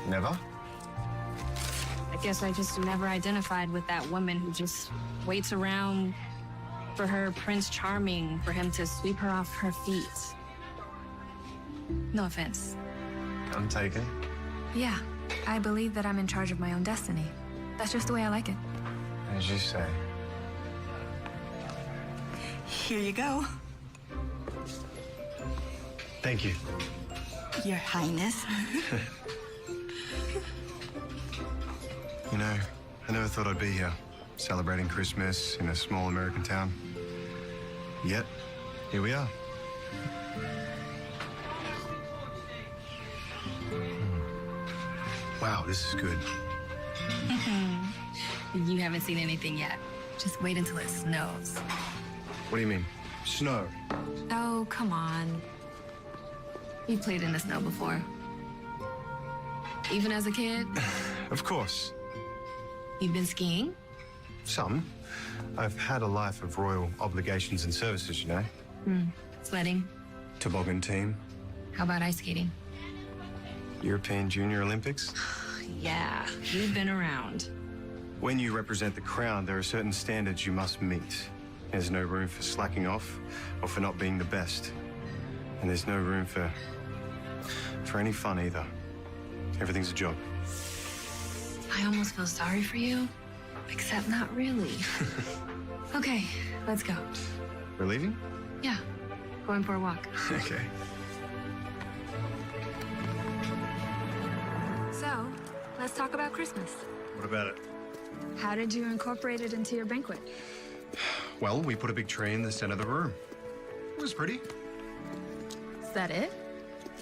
Never? I guess I just never identified with that woman who just waits around for her Prince Charming for him to sweep her off her feet. No offense. I'm taken. Yeah, I believe that I'm in charge of my own destiny. That's just the way I like it. As you say. Here you go. Thank you. Your Highness. You know, I never thought I'd be here, celebrating Christmas in a small American town. Yet, here we are. Wow, this is good. You haven't seen anything yet. Just wait until it snows. What do you mean? Snow? Oh, come on. You played in the snow before. Even as a kid? Of course. You've been skiing? Some. I've had a life of royal obligations and services, you know. Sledding? Toboggan team, How about ice skating? European Junior Olympics. Yeah, you've been around. When you represent the crown, there are certain standards you must meet. There's no room for slacking off or for not being the best. And there's no room for any fun either. Everything's a job. I almost feel sorry for you, except not really. Okay, let's go. We're leaving? Yeah, going for a walk. Okay. So, let's talk about Christmas. What about it? How did you incorporate it into your banquet? Well, we put a big tree in the center of the room. It was pretty. Is that it?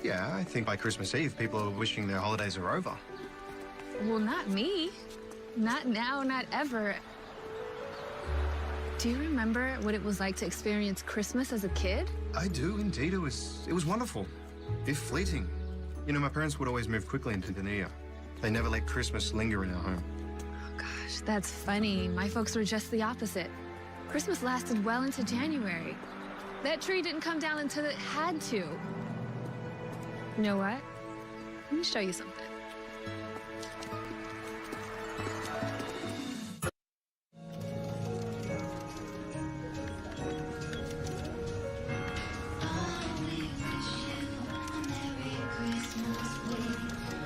Yeah, I think by Christmas Eve, people are wishing their holidays are over. Well, not me. Not now, not ever. Do you remember what it was like to experience Christmas as a kid? I do, indeed. It was wonderful, if fleeting. You know, my parents would always move quickly into the new year. They never let Christmas linger in our home. Oh, gosh, that's funny. My folks were just the opposite. Christmas lasted well into January. That tree didn't come down until it had to. You know what? Let me show you something.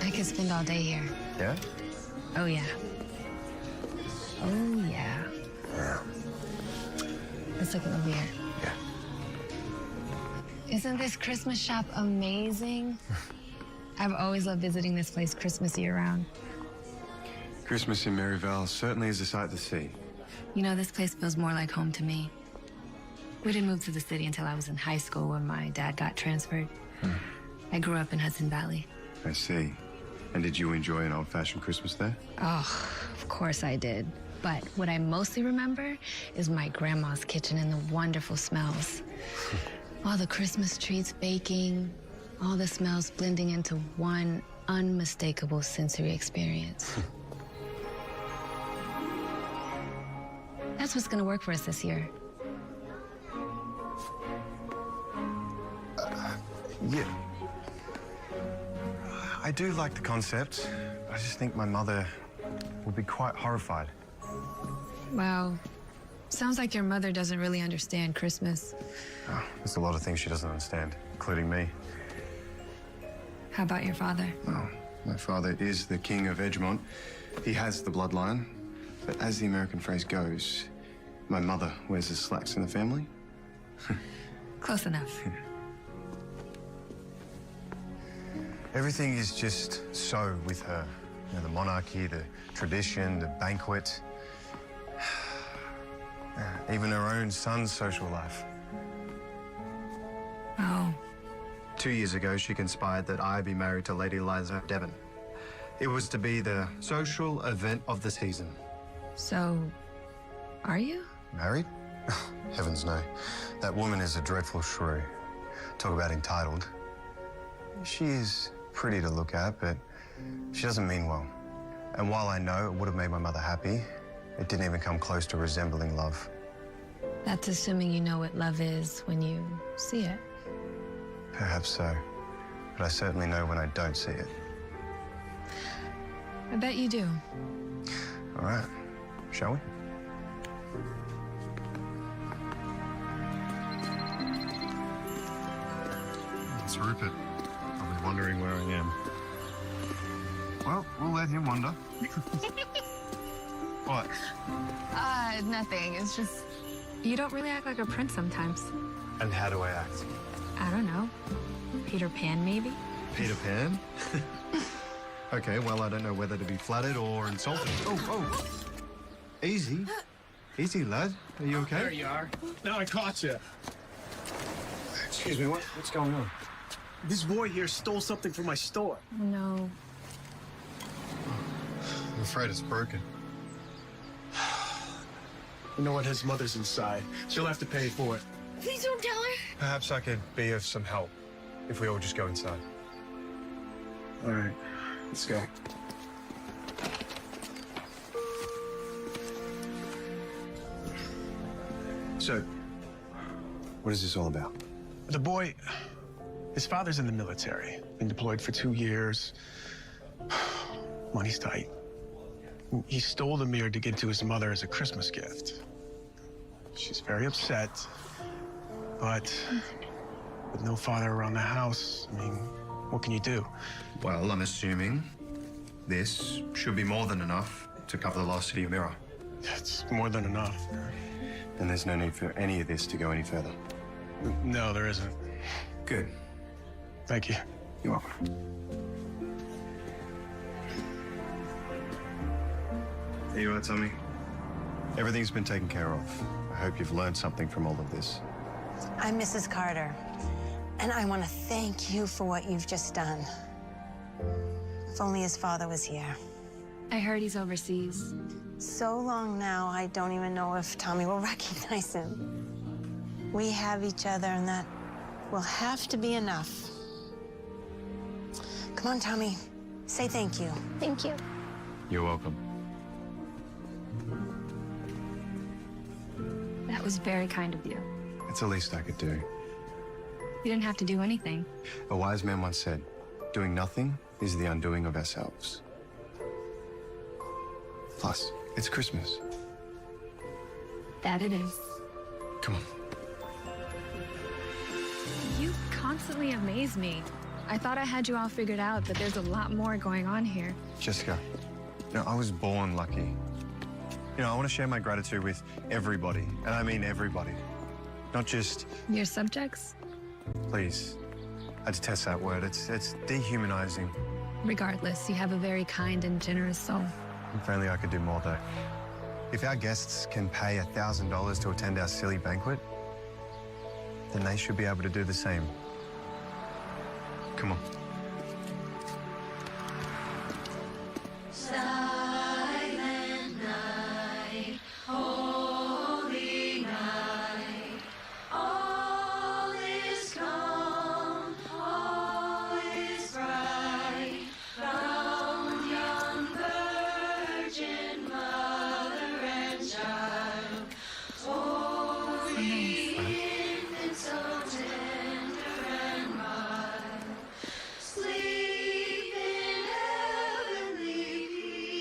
I could spend all day here. Yeah? Oh, yeah. Oh, yeah. Yeah. Let's look at over here. Yeah. Isn't this Christmas shop amazing? I've always loved visiting this place Christmas year-round. Christmas in Maryvale certainly is a sight to see. You know, this place feels more like home to me. We didn't move to the city until I was in high school when my dad got transferred. I grew up in Hudson Valley. I see. And did you enjoy an old-fashioned Christmas there? Oh, of course I did. But what I mostly remember is my grandma's kitchen and the wonderful smells. All the Christmas trees baking, all the smells blending into one unmistakable sensory experience. That's what's gonna work for us this year. Yeah. I do like the concept. I just think my mother would be quite horrified. Wow. Sounds like your mother doesn't really understand Christmas. Oh, there's a lot of things she doesn't understand, including me. How about your father? Well, my father is the king of Edgemont. He has the bloodline. But as the American phrase goes, my mother wears the slacks in the family. Close enough. Everything is just so with her. You know, the monarchy, the tradition, the banquet. Even her own son's social life. 2 years ago, she conspired that I be married to Lady Liza Devon. It was to be the social event of the season. So, are you? Married? Heavens no. That woman is a dreadful shrew. Talk about entitled. She is pretty to look at, but she doesn't mean well. And while I know it would have made my mother happy, it didn't even come close to resembling love. That's assuming you know what love is when you see it. Perhaps so. But I certainly know when I don't see it. I bet you do. All right. Shall we? It's Rupert. Probably wondering where I am. Well, we'll let him wonder. What? Nothing. It's just, you don't really act like a prince sometimes. And how do I act? I don't know. Peter Pan, maybe? Peter Pan? Okay, well, I don't know whether to be flattered or insulted. Oh. Easy. Easy, lad. Are you okay? There you are. Now I caught you. Excuse me, what's going on? This boy here stole something from my store. No. I'm afraid it's broken. You know what? His mother's inside. She'll have to pay for it. Please don't tell her. Perhaps I could be of some help if we all just go inside. All right, let's go. So, what is this all about? The boy, his father's in the military. Been deployed for 2 years. Money's tight. He stole the mirror to give to his mother as a Christmas gift. She's very upset, but with no father around the house, I mean, what can you do? Well, I'm assuming this should be more than enough to cover the loss of your mirror. It's more than enough. And there's no need for any of this to go any further. No, there isn't. Good. Thank you. You're welcome. There you are, Tommy. Everything's been taken care of. I hope you've learned something from all of this. I'm Mrs. Carter, and I want to thank you for what you've just done. If only his father was here. I heard he's overseas. So long now, I don't even know if Tommy will recognize him. We have each other, and that will have to be enough. Come on, Tommy. Say thank you. Thank you. You're welcome. That was very kind of you. It's the least I could do. You didn't have to do anything. A wise man once said, doing nothing is the undoing of ourselves. Plus, it's Christmas. That it is. Come on. You constantly amaze me. I thought I had you all figured out, but there's a lot more going on here. Jessica, I was born lucky. I want to share my gratitude with everybody, and I mean everybody. Not just... Your subjects? Please. I detest that word. It's dehumanizing. Regardless, you have a very kind and generous soul. If only I could do more, though. If our guests can pay $1,000 to attend our silly banquet, then they should be able to do the same. Come on. Silent night, holy night, all is calm, all is bright, round young virgin mother and child, holy infant so tender and mild, sleep in heavenly peace.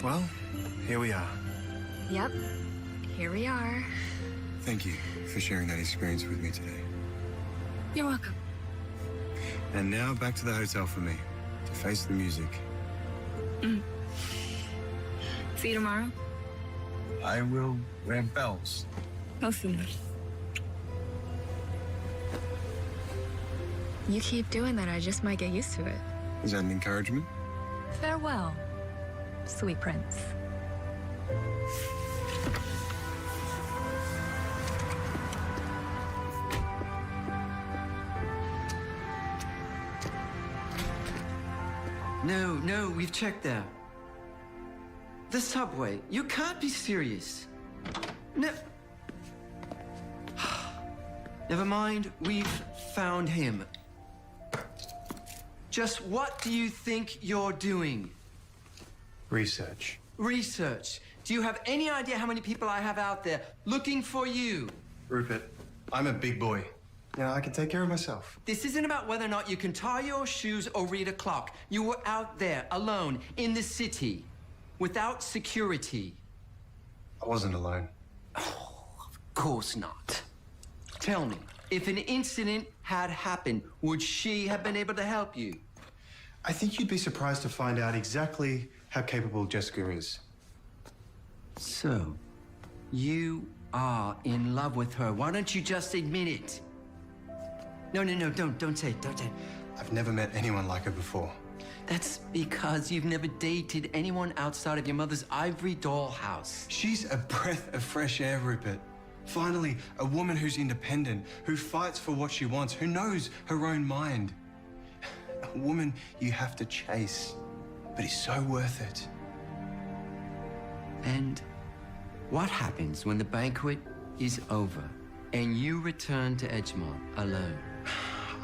Well, here we are. Yep, here we are. Thank you for sharing that experience with me today. You're welcome. And now back to the hotel for me, to face the music. See you tomorrow. I will wear bells. Hopefully. You keep doing that, I just might get used to it. Is that an encouragement? Farewell, sweet prince. No, we've checked there. The subway. You can't be serious. No. Never mind, we've found him. Just what do you think you're doing? Research. Research. Do you have any idea how many people I have out there looking for you? Rupert, I'm a big boy. Now, I can take care of myself. This isn't about whether or not you can tie your shoes or read a clock. You were out there, alone, in the city, without security. I wasn't alone. Of course not. Tell me, if an incident had happened, would she have been able to help you? I think you'd be surprised to find out exactly how capable Jessica is. So, you are in love with her. Why don't you just admit it? No, don't say it, don't say it. I've never met anyone like her before. That's because you've never dated anyone outside of your mother's ivory dollhouse. She's a breath of fresh air, Rupert. Finally, a woman who's independent, who fights for what she wants, who knows her own mind. A woman you have to chase, but is so worth it. And what happens when the banquet is over and you return to Edgemont alone?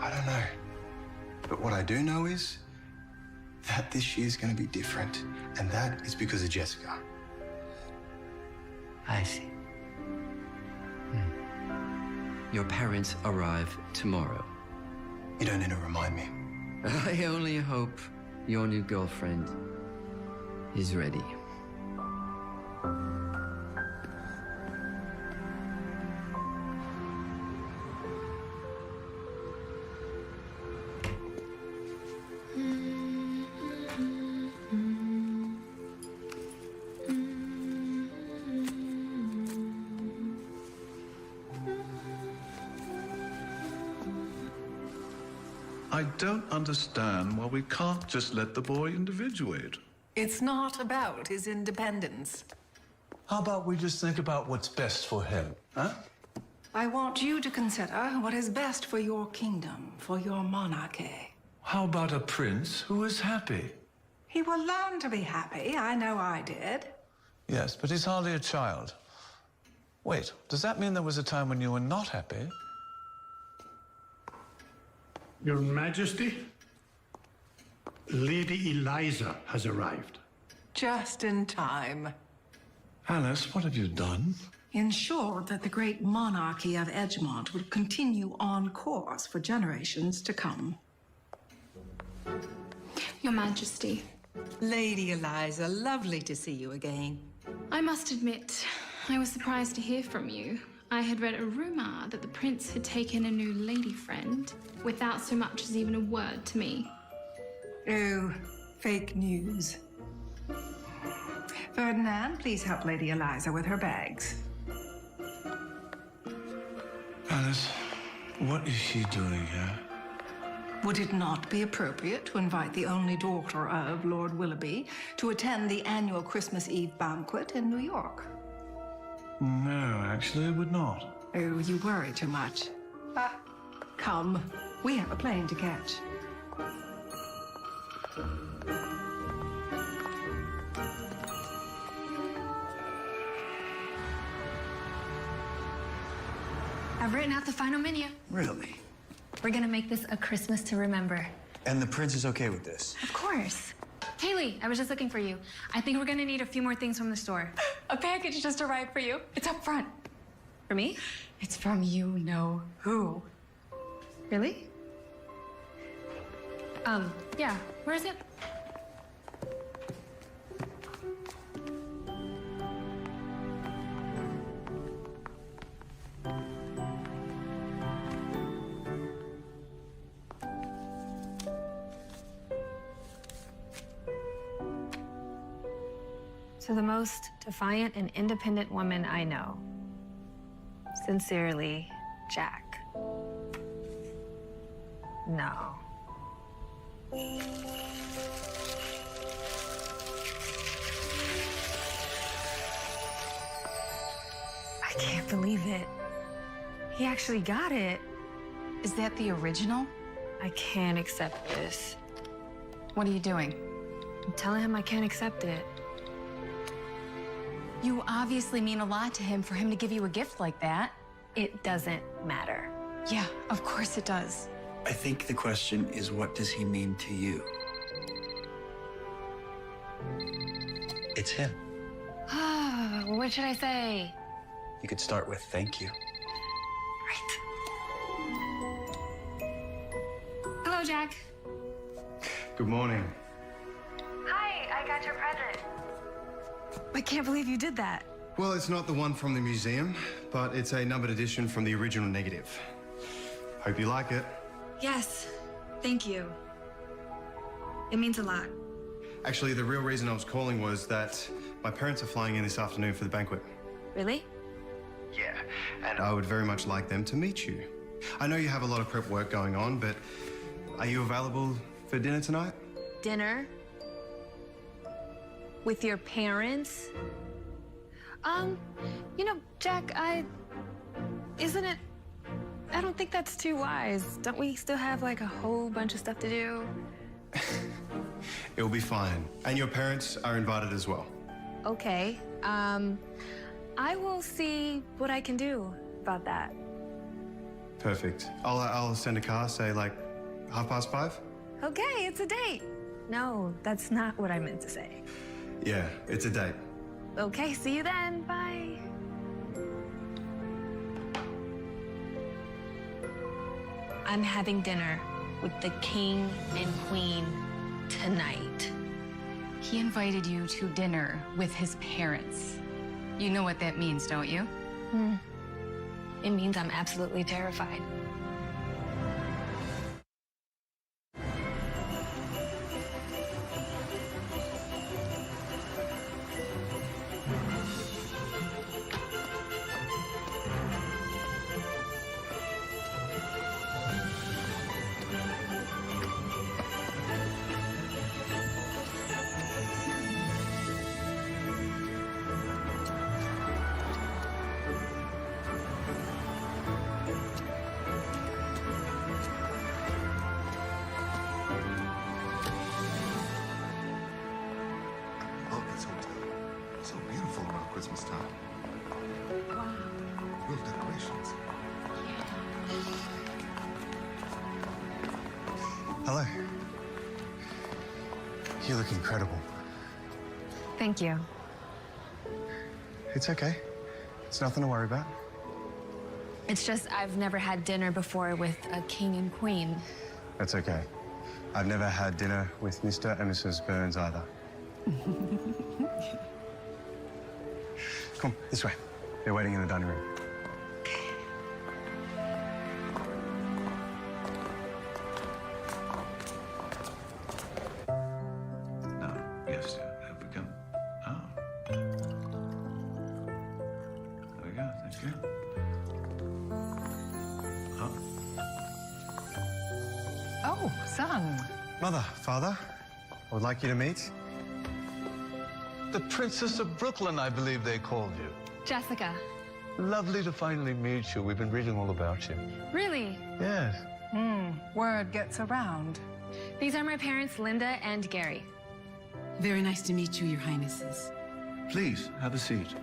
I don't know. But what I do know is that this year's going to be different. And that is because of Jessica. I see. Your parents arrive tomorrow. You don't need to remind me. I only hope your new girlfriend is ready. I don't understand why we can't just let the boy individuate. It's not about his independence. How about we just think about what's best for him, huh? I want you to consider what is best for your kingdom, for your monarchy. How about a prince who is happy? He will learn to be happy. I know I did. Yes, but he's hardly a child. Wait, does that mean there was a time when you were not happy? Your Majesty, Lady Eliza has arrived. Just in time. Alice, what have you done? Ensured that the great monarchy of Edgemont would continue on course for generations to come. Your Majesty, Lady Eliza, lovely to see you again. I must admit, I was surprised to hear from you. I had read a rumor that the prince had taken a new lady friend without so much as even a word to me. Oh, fake news. Ferdinand, please help Lady Eliza with her bags. Alice, what is she doing here? Would it not be appropriate to invite the only daughter of Lord Willoughby to attend the annual Christmas Eve banquet in New York? No, actually, it would not. Oh, you worry too much. Come, we have a plane to catch. I've written out the final menu. Really? We're gonna make this a Christmas to remember. And the prince is okay with this? Of course. Haley, I was just looking for you. I think we're gonna need a few more things from the store. A package just arrived for you. It's up front. For me? It's from you know who. Really? Yeah. Where is it? To the most defiant and independent woman I know. Sincerely, Jack. No. I can't believe it. He actually got it. Is that the original? I can't accept this. What are you doing? I'm telling him I can't accept it. You obviously mean a lot to him for him to give you a gift like that. It doesn't matter. Yeah, of course it does. I think the question is, what does he mean to you? It's him. What should I say? You could start with thank you. Hello, Jack. Good morning. Hi, I got your present. I can't believe you did that. Well, it's not the one from the museum, but it's a numbered edition from the original negative. Hope you like it. Yes, thank you. It means a lot. Actually, the real reason I was calling was that my parents are flying in this afternoon for the banquet. Really? Yeah, and I would very much like them to meet you. I know you have a lot of prep work going on, but are you available for dinner tonight? Dinner? With your parents? You know, Jack, I don't think that's too wise. Don't we still have like a whole bunch of stuff to do? It'll be fine. And your parents are invited as well. Okay, I will see what I can do about that. Perfect. I'll send a car, say like 5:30? Okay, it's a date. No, that's not what I meant to say. Yeah, it's a date. Okay, see you then. Bye. I'm having dinner with the king and queen tonight. He invited you to dinner with his parents. You know what that means, don't you? It means I'm absolutely terrified. Look, it's so beautiful around Christmas time. Wow. Real decorations. Hello. You look incredible. Thank you. It's okay. It's nothing to worry about. It's just I've never had dinner before with a king and queen. That's okay. I've never had dinner with Mr. and Mrs. Burns either. Come on, this way. They're waiting in the dining room. Now, yes, have we come? Oh. There we go, thank you. Oh. Oh, son. Mother, father, I would like you to meet. The Princess of Brooklyn, I believe they called you. Jessica. Lovely to finally meet you. We've been reading all about you. Really? Yes. Word gets around. These are my parents, Linda and Gary. Very nice to meet you, Your Highnesses. Please, have a seat.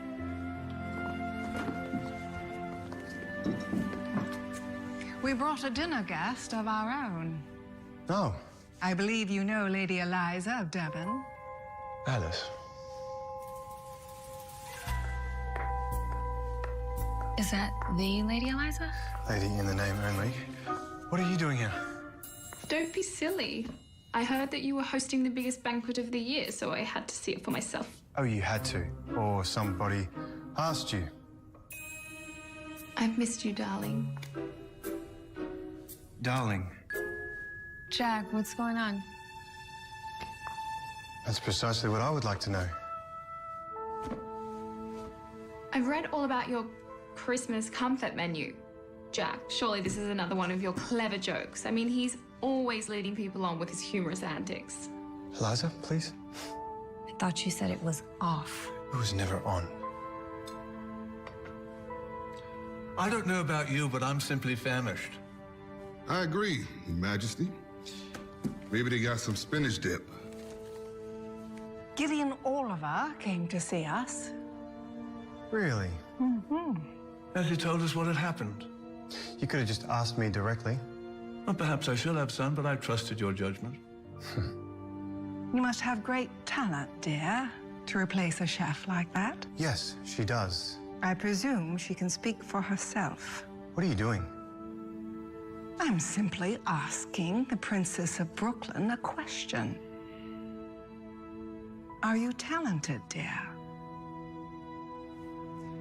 We brought a dinner guest of our own. Oh. I believe you know Lady Eliza of Devon. Alice. Is that the Lady Eliza? Lady in the name only. What are you doing here? Don't be silly. I heard that you were hosting the biggest banquet of the year, so I had to see it for myself. Oh, you had to. Or somebody asked you. I've missed you, darling. Darling, Jack, what's going on? that's precisely what I would like to know. I've read all about your Christmas comfort menu. Jack, surely this is another one of your clever jokes. I mean, he's always leading people on with his humorous antics. Eliza, please. I thought you said it was off. It was never on. I don't know about you, but I'm simply famished. I agree, Your Majesty. Maybe they got some spinach dip. Gideon Oliver came to see us. Really? Mm-hmm. Has he told us what had happened? You could have just asked me directly. Well, perhaps I should have, son, but I trusted your judgment. You must have great talent, dear, to replace a chef like that. Yes, she does. I presume she can speak for herself. What are you doing? I'm simply asking the Princess of Brooklyn a question. Are you talented, dear?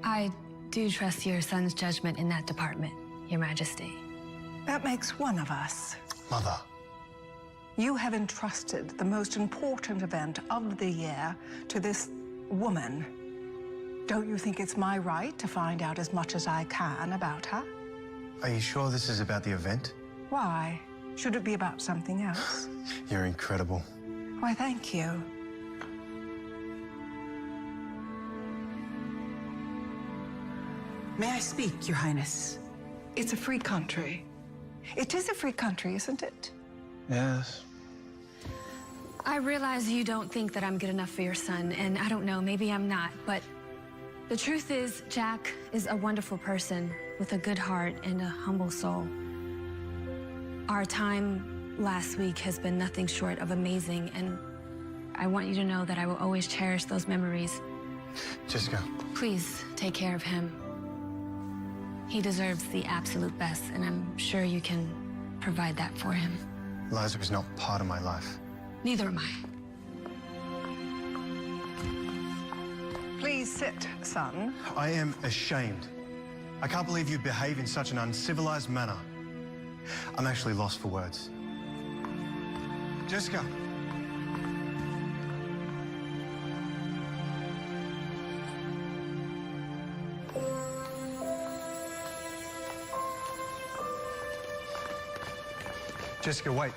I do trust your son's judgment in that department, Your Majesty. That makes one of us. Mother. You have entrusted the most important event of the year to this woman. Don't you think it's my right to find out as much as I can about her? Are you sure this is about the event? Why? Should it be about something else? You're incredible. Why, thank you. May I speak, Your Highness? It's a free country. It is a free country, isn't it? Yes. I realize you don't think that I'm good enough for your son, and I don't know, maybe I'm not, but the truth is, Jack is a wonderful person with a good heart and a humble soul. Our time last week has been nothing short of amazing, and I want you to know that I will always cherish those memories. Jessica. Please take care of him. He deserves the absolute best, and I'm sure you can provide that for him. Eliza is not part of my life. Neither am I. Please sit, son. I am ashamed. I can't believe you behave in such an uncivilized manner. I'm actually lost for words. Jessica. Jessica, wait.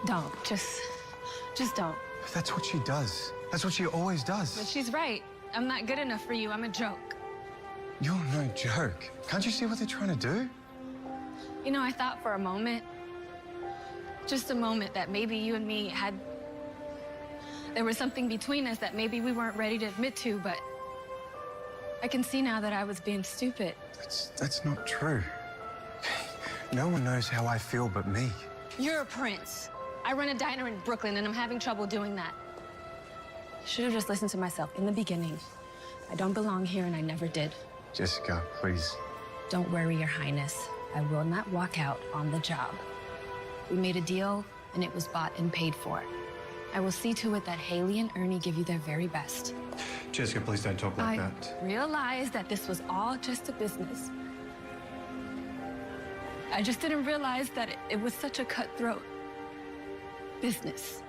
Don't. Just don't. That's what she does. That's what she always But does. she's right. I'm not good enough for you. I'm a joke. You're no joke. Can't you see what they're trying to do? You know, I thought for a moment, just a moment, that maybe you and me there was something between us that maybe we weren't ready to admit to, but I can see now that I was being stupid. That's not true. No one knows how I feel but me. You're a prince. I run a diner in Brooklyn, and I'm having trouble doing that. Should have just listened to myself in the beginning. I don't belong here, and I never did. Jessica, please. Don't worry, Your Highness. I will not walk out on the job. We made a deal, and it was bought and paid for. I will see to it that Haley and Ernie give you their very best. Jessica, please don't talk like I that. realized that this was all just a business. I just didn't realize that it was such a cutthroat business.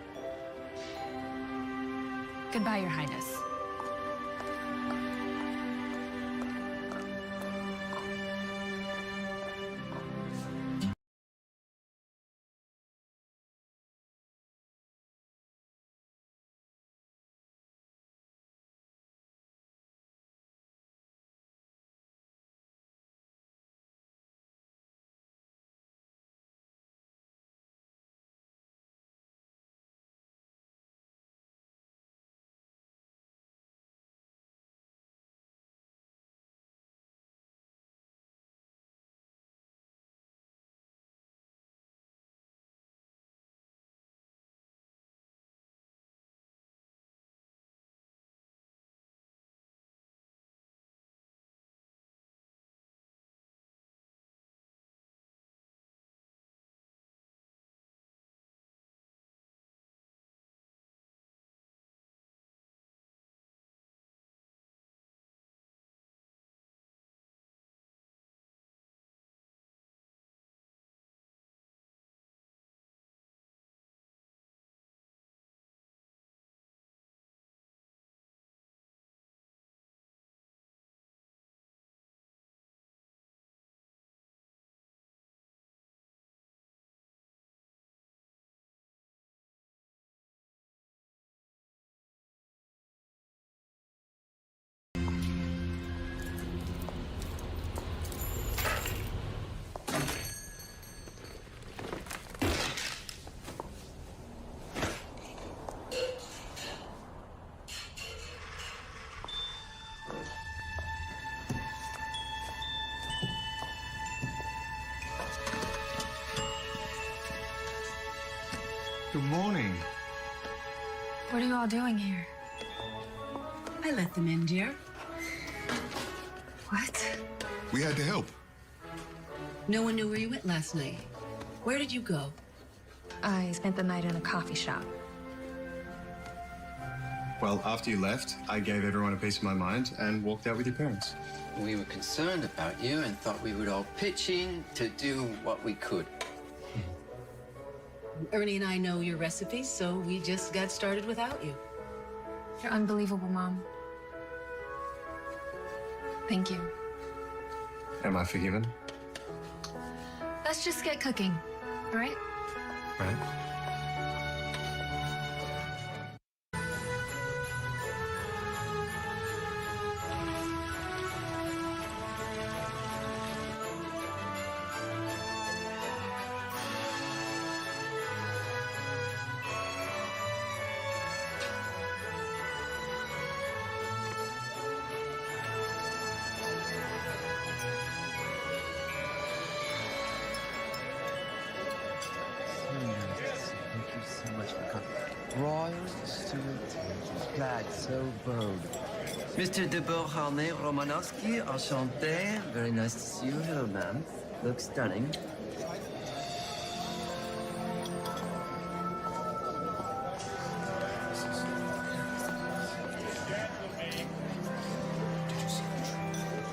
Goodbye, Your Highness. Good morning. What are you all doing here? I let them in, dear. What? We had to help. No one knew where you went last night. Where did you go? I spent the night in a coffee shop. Well, after you left, I gave everyone a piece of my mind and walked out with your parents. We were concerned about you and thought we would all pitch in to do what we could. Ernie and I know your recipes, so we just got started without you. You're unbelievable, Mom. Thank you. Am I forgiven? Let's just get cooking, all right? Right? Thank you so much for coming. Royal Stuart flag, so bold. Mr. de Beauharnais Romanowski, enchanté. Very nice to see you. Hello, ma'am. Looks stunning.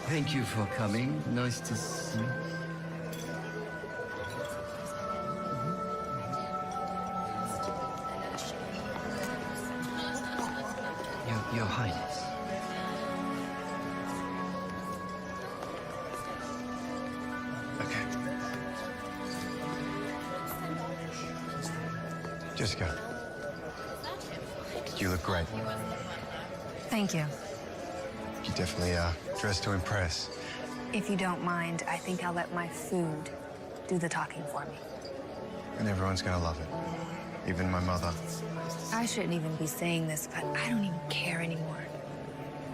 Thank you for coming. Nice to see you. Your Highness. Okay. Jessica, you look great. Thank you. You definitely are dressed to impress. If you don't mind, I think I'll let my food do the talking for me. And everyone's gonna love it. Even my mother. I shouldn't even be saying this, but I don't even care anymore.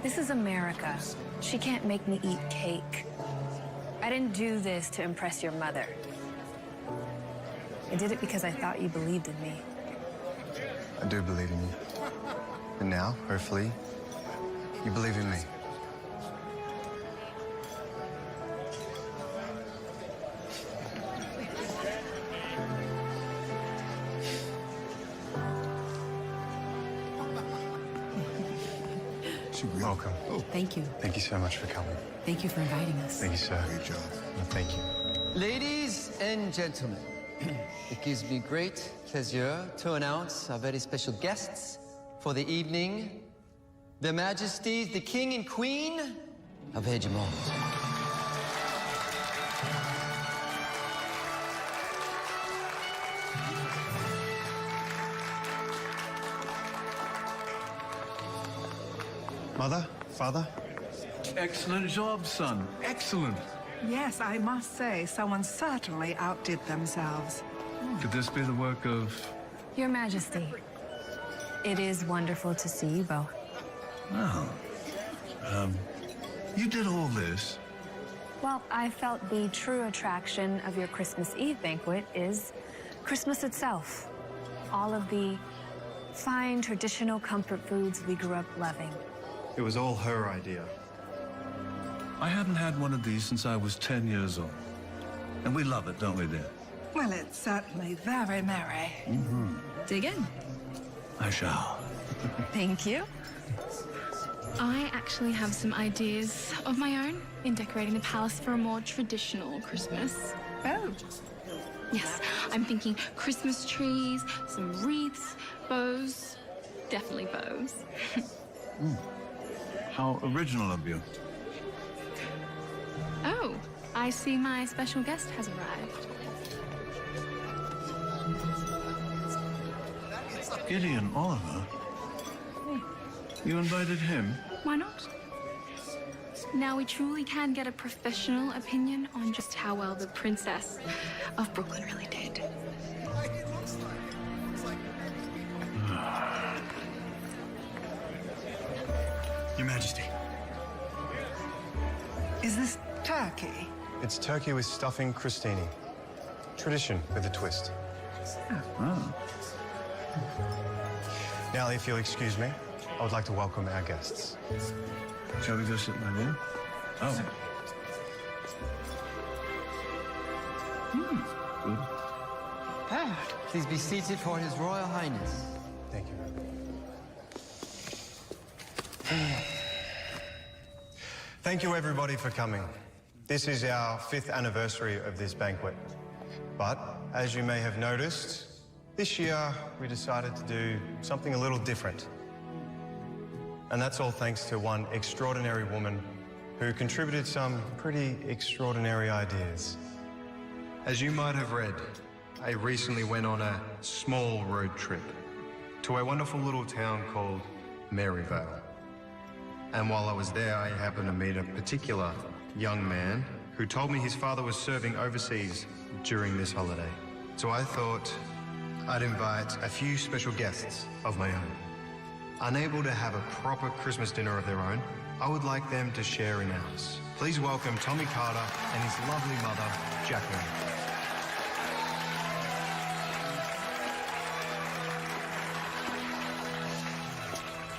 This is America. She can't make me eat cake. I didn't do this to impress your mother. I did it because I thought you believed in me. I do believe in you. And now, hopefully, you believe in me. Welcome. Thank you. Thank you so much for coming. Thank you for inviting us. Thank you, sir. Great job. Well, thank you. Ladies and gentlemen, it gives me great pleasure to announce our very special guests for the evening, Their Majesties, the King and Queen of Hegemon. Mother? Father? Excellent job, son. Excellent. Yes, I must say, someone certainly outdid themselves. Could this be the work of... Your Majesty, it is wonderful to see you both. Oh. You did all this? Well, I felt the true attraction of your Christmas Eve banquet is Christmas itself. All of the fine, traditional comfort foods we grew up loving. It was all her idea. I hadn't had one of these since I was 10 years old. And we love it, don't we, dear? Well, it's certainly very merry. Dig in. I shall. Thank you. I actually have some ideas of my own in decorating the palace for a more traditional Christmas. Oh. Yes, I'm thinking Christmas trees, some wreaths, bows. Definitely bows. How original of you. Oh, I see my special guest has arrived. Gideon Oliver? You invited him? Why not? Now we truly can get a professional opinion on just how well the Princess of Brooklyn really did. Your Majesty. Is this turkey? It's turkey with stuffing crostini. Tradition with a twist. Oh. Now, if you'll excuse me, I would like to welcome our guests. Shall we go sit in my room? Oh. Good. Please be seated for His Royal Highness. Thank you. Thank you, everybody, for coming. This is our 5th anniversary of this banquet. But, as you may have noticed, this year we decided to do something a little different. And that's all thanks to one extraordinary woman who contributed some pretty extraordinary ideas. As you might have read, I recently went on a small road trip to a wonderful little town called Maryvale. And while I was there, I happened to meet a particular young man who told me his father was serving overseas during this holiday. So I thought I'd invite a few special guests of my own. Unable to have a proper Christmas dinner of their own, I would like them to share in ours. Please welcome Tommy Carter and his lovely mother, Jacqueline.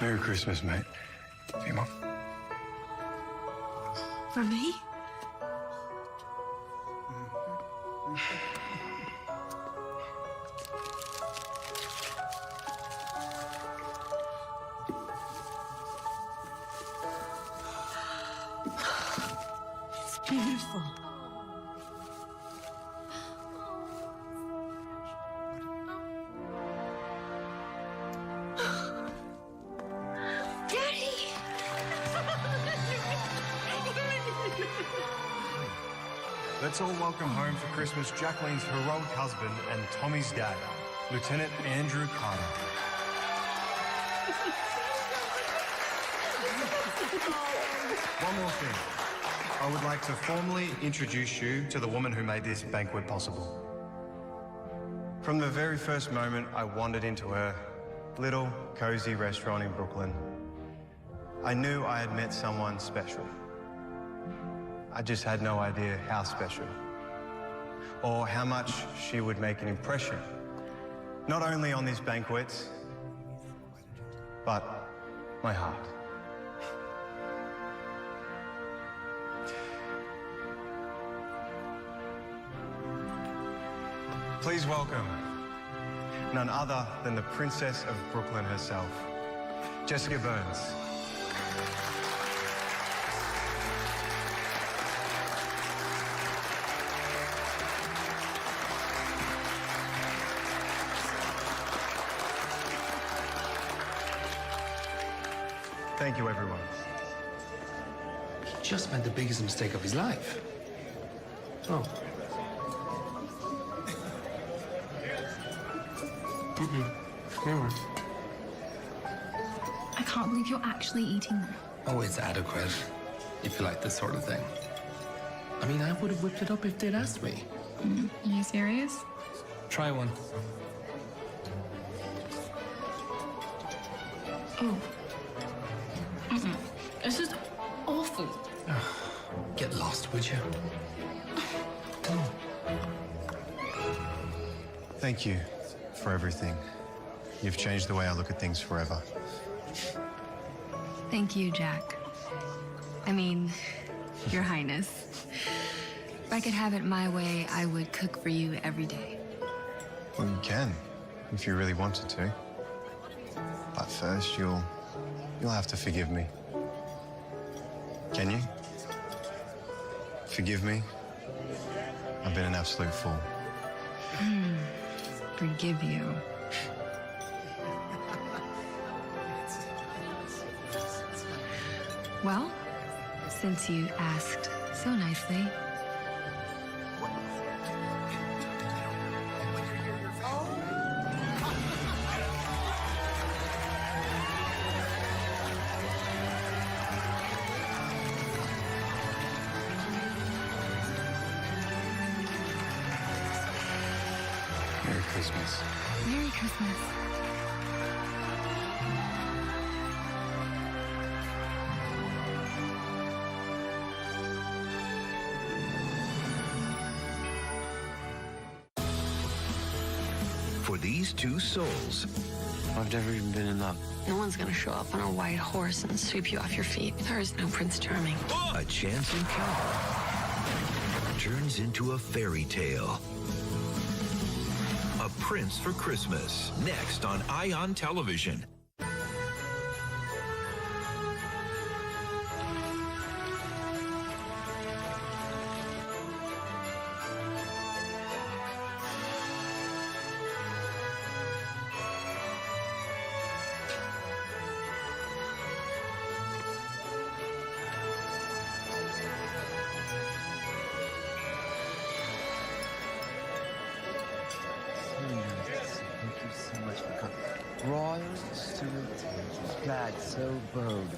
Merry Christmas, mate. See you, Mom. For me? It's beautiful. Let's all welcome home for Christmas Jacqueline's heroic husband and Tommy's dad, Lieutenant Andrew Carter. One more thing. I would like to formally introduce you to the woman who made this banquet possible. From the very first moment I wandered into her little, cozy restaurant in Brooklyn, I knew I had met someone special. I just had no idea how special, or how much she would make an impression, not only on these banquets, but my heart. Please welcome none other than the Princess of Brooklyn herself, Jessica Burns. Thank you, everyone. He just made the biggest mistake of his life. Oh. I can't believe you're actually eating them. Oh, it's adequate, if you like this sort of thing. I mean, I would have whipped it up if they'd asked me. Are you serious? Try one. Oh. This is awful. Get lost, would you? Thank you for everything. You've changed the way I look at things forever. Thank you, Jack. I mean, Your Highness. If I could have it my way, I would cook for you every day. Well, you can, if you really wanted to. But first, you'll have to forgive me. Can you? Forgive me? I've been an absolute fool. Forgive you. Well, since you asked so nicely. Merry Christmas. Merry Christmas. For the these two souls. I've never even been in love. No one's gonna show up on a white horse and sweep you off your feet. There is no Prince Charming. A chance encounter turns into a fairy tale. A Prince for Christmas, next on Ion Television. Thank you so much for coming. Royal Stuart, glad, so bold.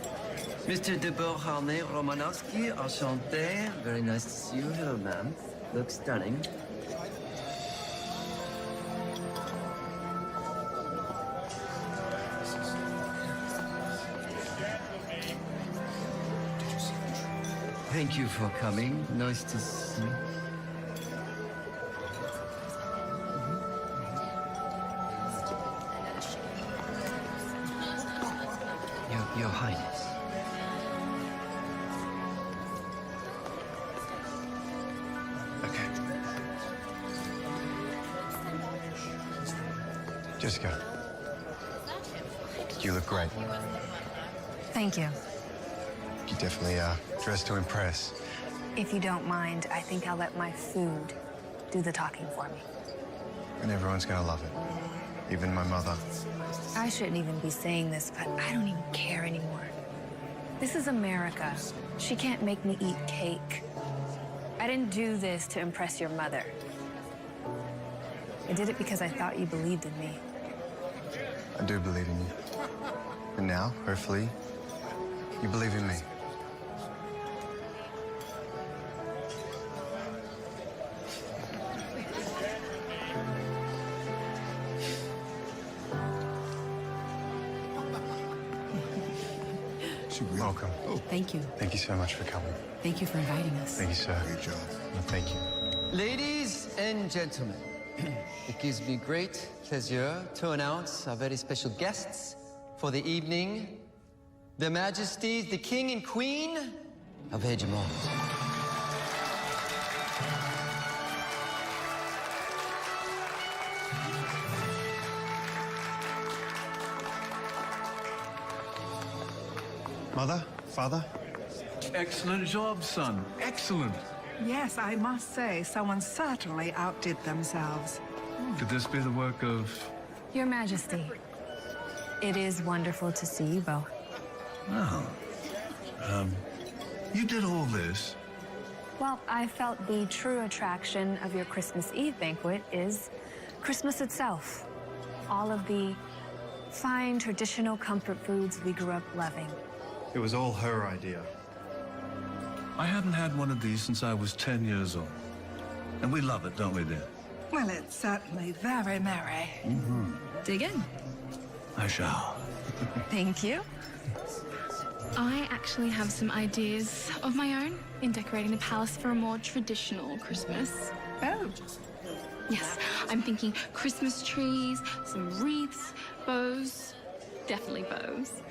Mr. de Beauharnais Romanowski, enchanté. Very nice to see you. Hello, ma'am. Looks stunning. Thank you for coming. Nice to see you. Your Highness. Okay. Jessica, you look great. Thank you. You definitely dressed to impress. If you don't mind, I think I'll let my food do the talking for me. And everyone's gonna love it. Even my mother. I shouldn't even be saying this, but I don't even care anymore. This is America. She can't make me eat cake. I didn't do this to impress your mother. I did it because I thought you believed in me. I do believe in you. And now, hopefully, you believe in me. Welcome. Thank you. Thank you so much for coming. Thank you for inviting us. Thank you, sir. Great job. Thank you. Ladies and gentlemen, it gives me great pleasure to announce our very special guests for the evening, Their Majesties, the King and Queen of Hegemon. Mother? Father? Excellent job, son. Excellent. Yes, I must say, someone certainly outdid themselves. Could this be the work of... Your Majesty, it is wonderful to see you both. Oh. You did all this? Well, I felt the true attraction of your Christmas Eve banquet is Christmas itself. All of the fine traditional comfort foods we grew up loving. It was all her idea. I hadn't had one of these since I was 10 years old. And we love it, don't we, dear? Well, it's certainly very merry. Mm-hmm. Dig in. I shall. Thank you. I actually have some ideas of my own in decorating the palace for a more traditional Christmas. Oh. Yes, I'm thinking Christmas trees, some wreaths, bows. Definitely bows.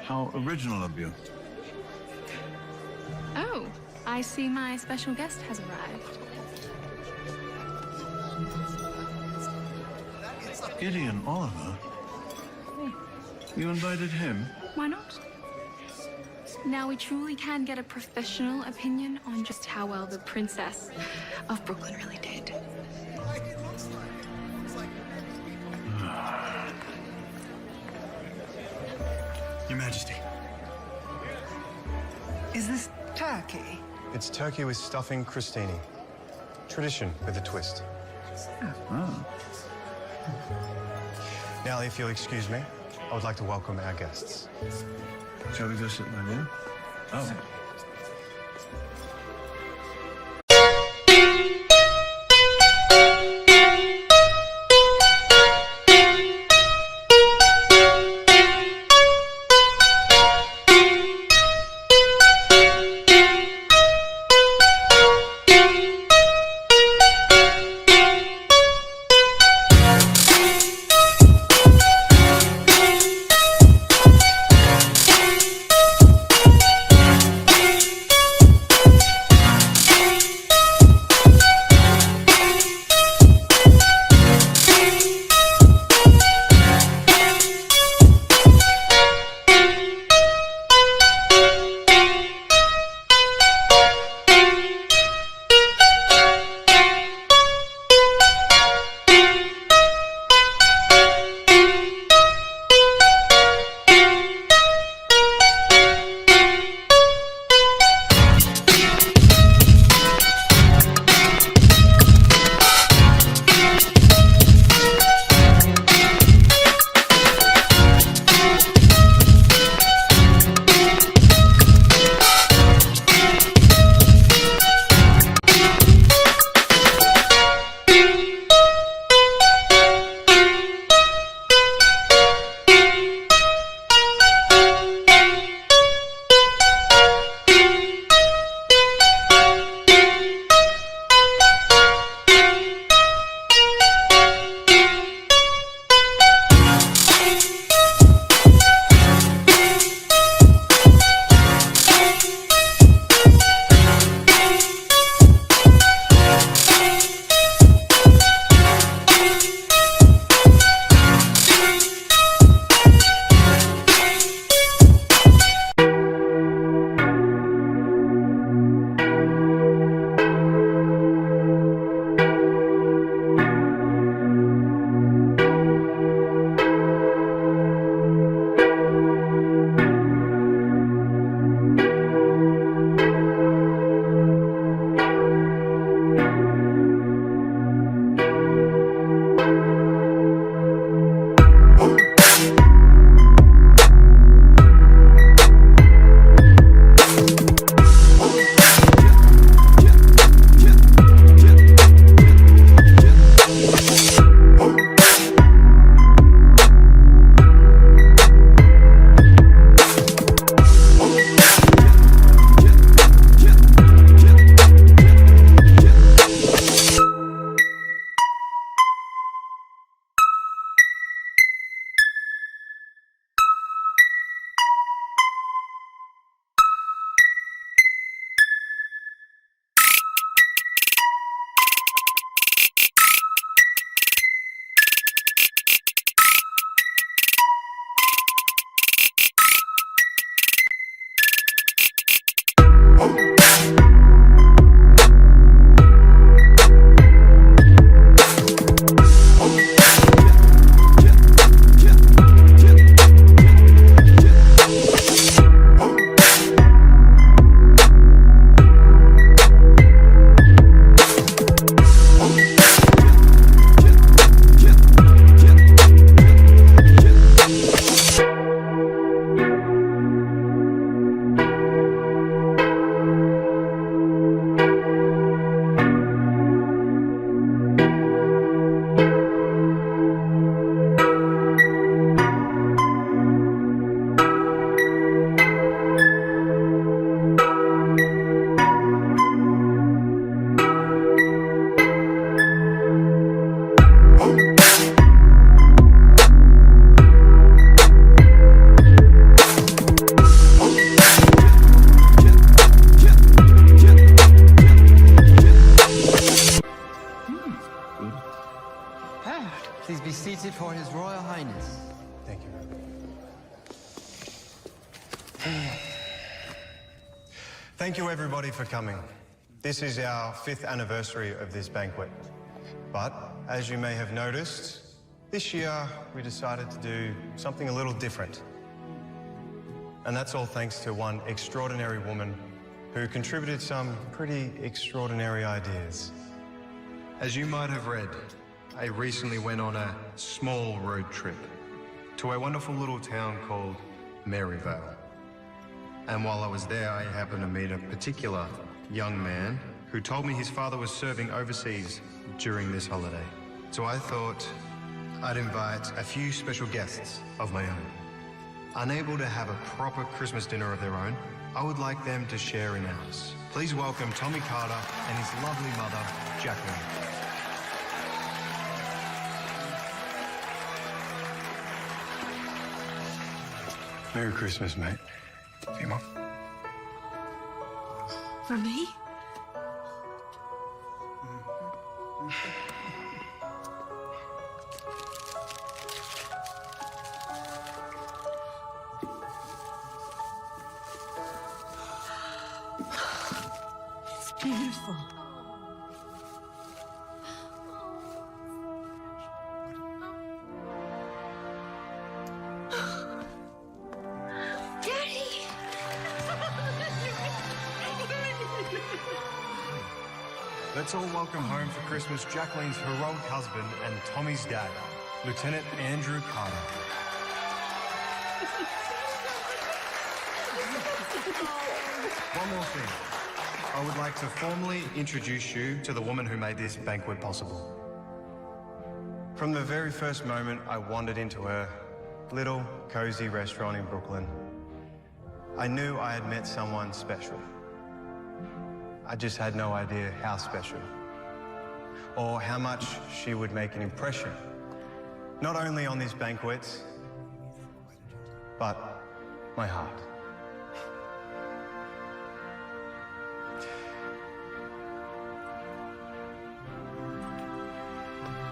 How original of you. Oh, I see my special guest has arrived. Gideon Oliver? You invited him? Why not? Now we truly can get a professional opinion on just how well the princess of Brooklyn really did. Your Majesty. Is this turkey? It's turkey with stuffing crostini. Tradition with a twist. Oh. Now, if you'll excuse me, I would like to welcome our guests. Shall we go sit, my dear? Oh. Please be seated for His Royal Highness. Thank you. Thank you, everybody, for coming. This is our 5th anniversary of this banquet. But, as you may have noticed, this year we decided to do something a little different. And that's all thanks to one extraordinary woman who contributed some pretty extraordinary ideas. As you might have read, I recently went on a small road trip to a wonderful little town called Maryvale. And while I was there, I happened to meet a particular young man who told me his father was serving overseas during this holiday. So I thought I'd invite a few special guests of my own. Unable to have a proper Christmas dinner of their own, I would like them to share in ours. Please welcome Tommy Carter and his lovely mother, Jacqueline. Merry Christmas, mate. See you, Mom. For me? It's beautiful. Let's all welcome home for Christmas Jacqueline's heroic husband and Tommy's dad, Lieutenant Andrew Carter. One more thing. I would like to formally introduce you to the woman who made this banquet possible. From the very first moment I wandered into her little, cozy restaurant in Brooklyn, I knew I had met someone special. I just had no idea how special, or how much she would make an impression, not only on these banquets, but my heart.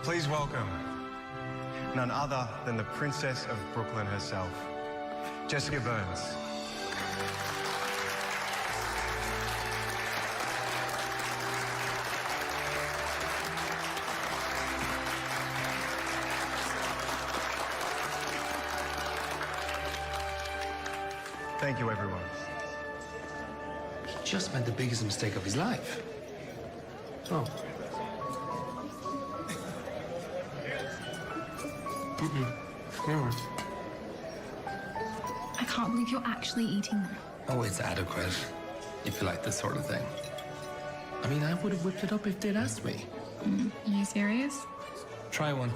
Please welcome none other than the Princess of Brooklyn herself, Jessica Burns. Thank you, everyone. He just made the biggest mistake of his life. Oh. Never. I can't believe you're actually eating them. Oh, it's adequate, if you like this sort of thing. I mean, I would have whipped it up if they'd asked me. Are you serious? Try one.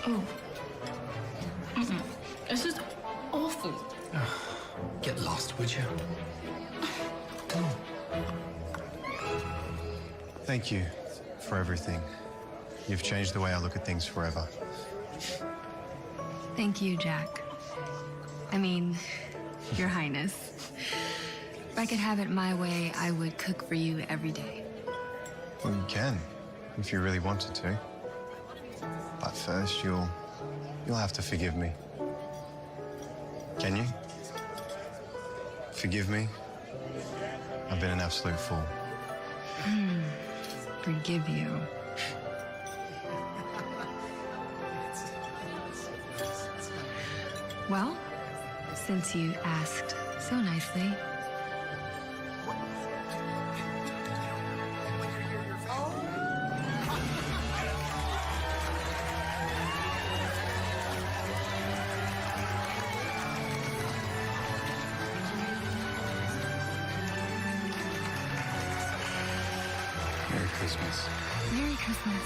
Oh. This is awful. Get lost, would you? Come on. Thank you for everything. You've changed the way I look at things forever. Thank you, Jack. I mean, Your Highness. If I could have it my way, I would cook for you every day. Well, you can, if you really wanted to. But first, you'll have to forgive me. Can you? Forgive me? I've been an absolute fool. Forgive you. Well, since you asked so nicely. Merry Christmas. Merry Christmas.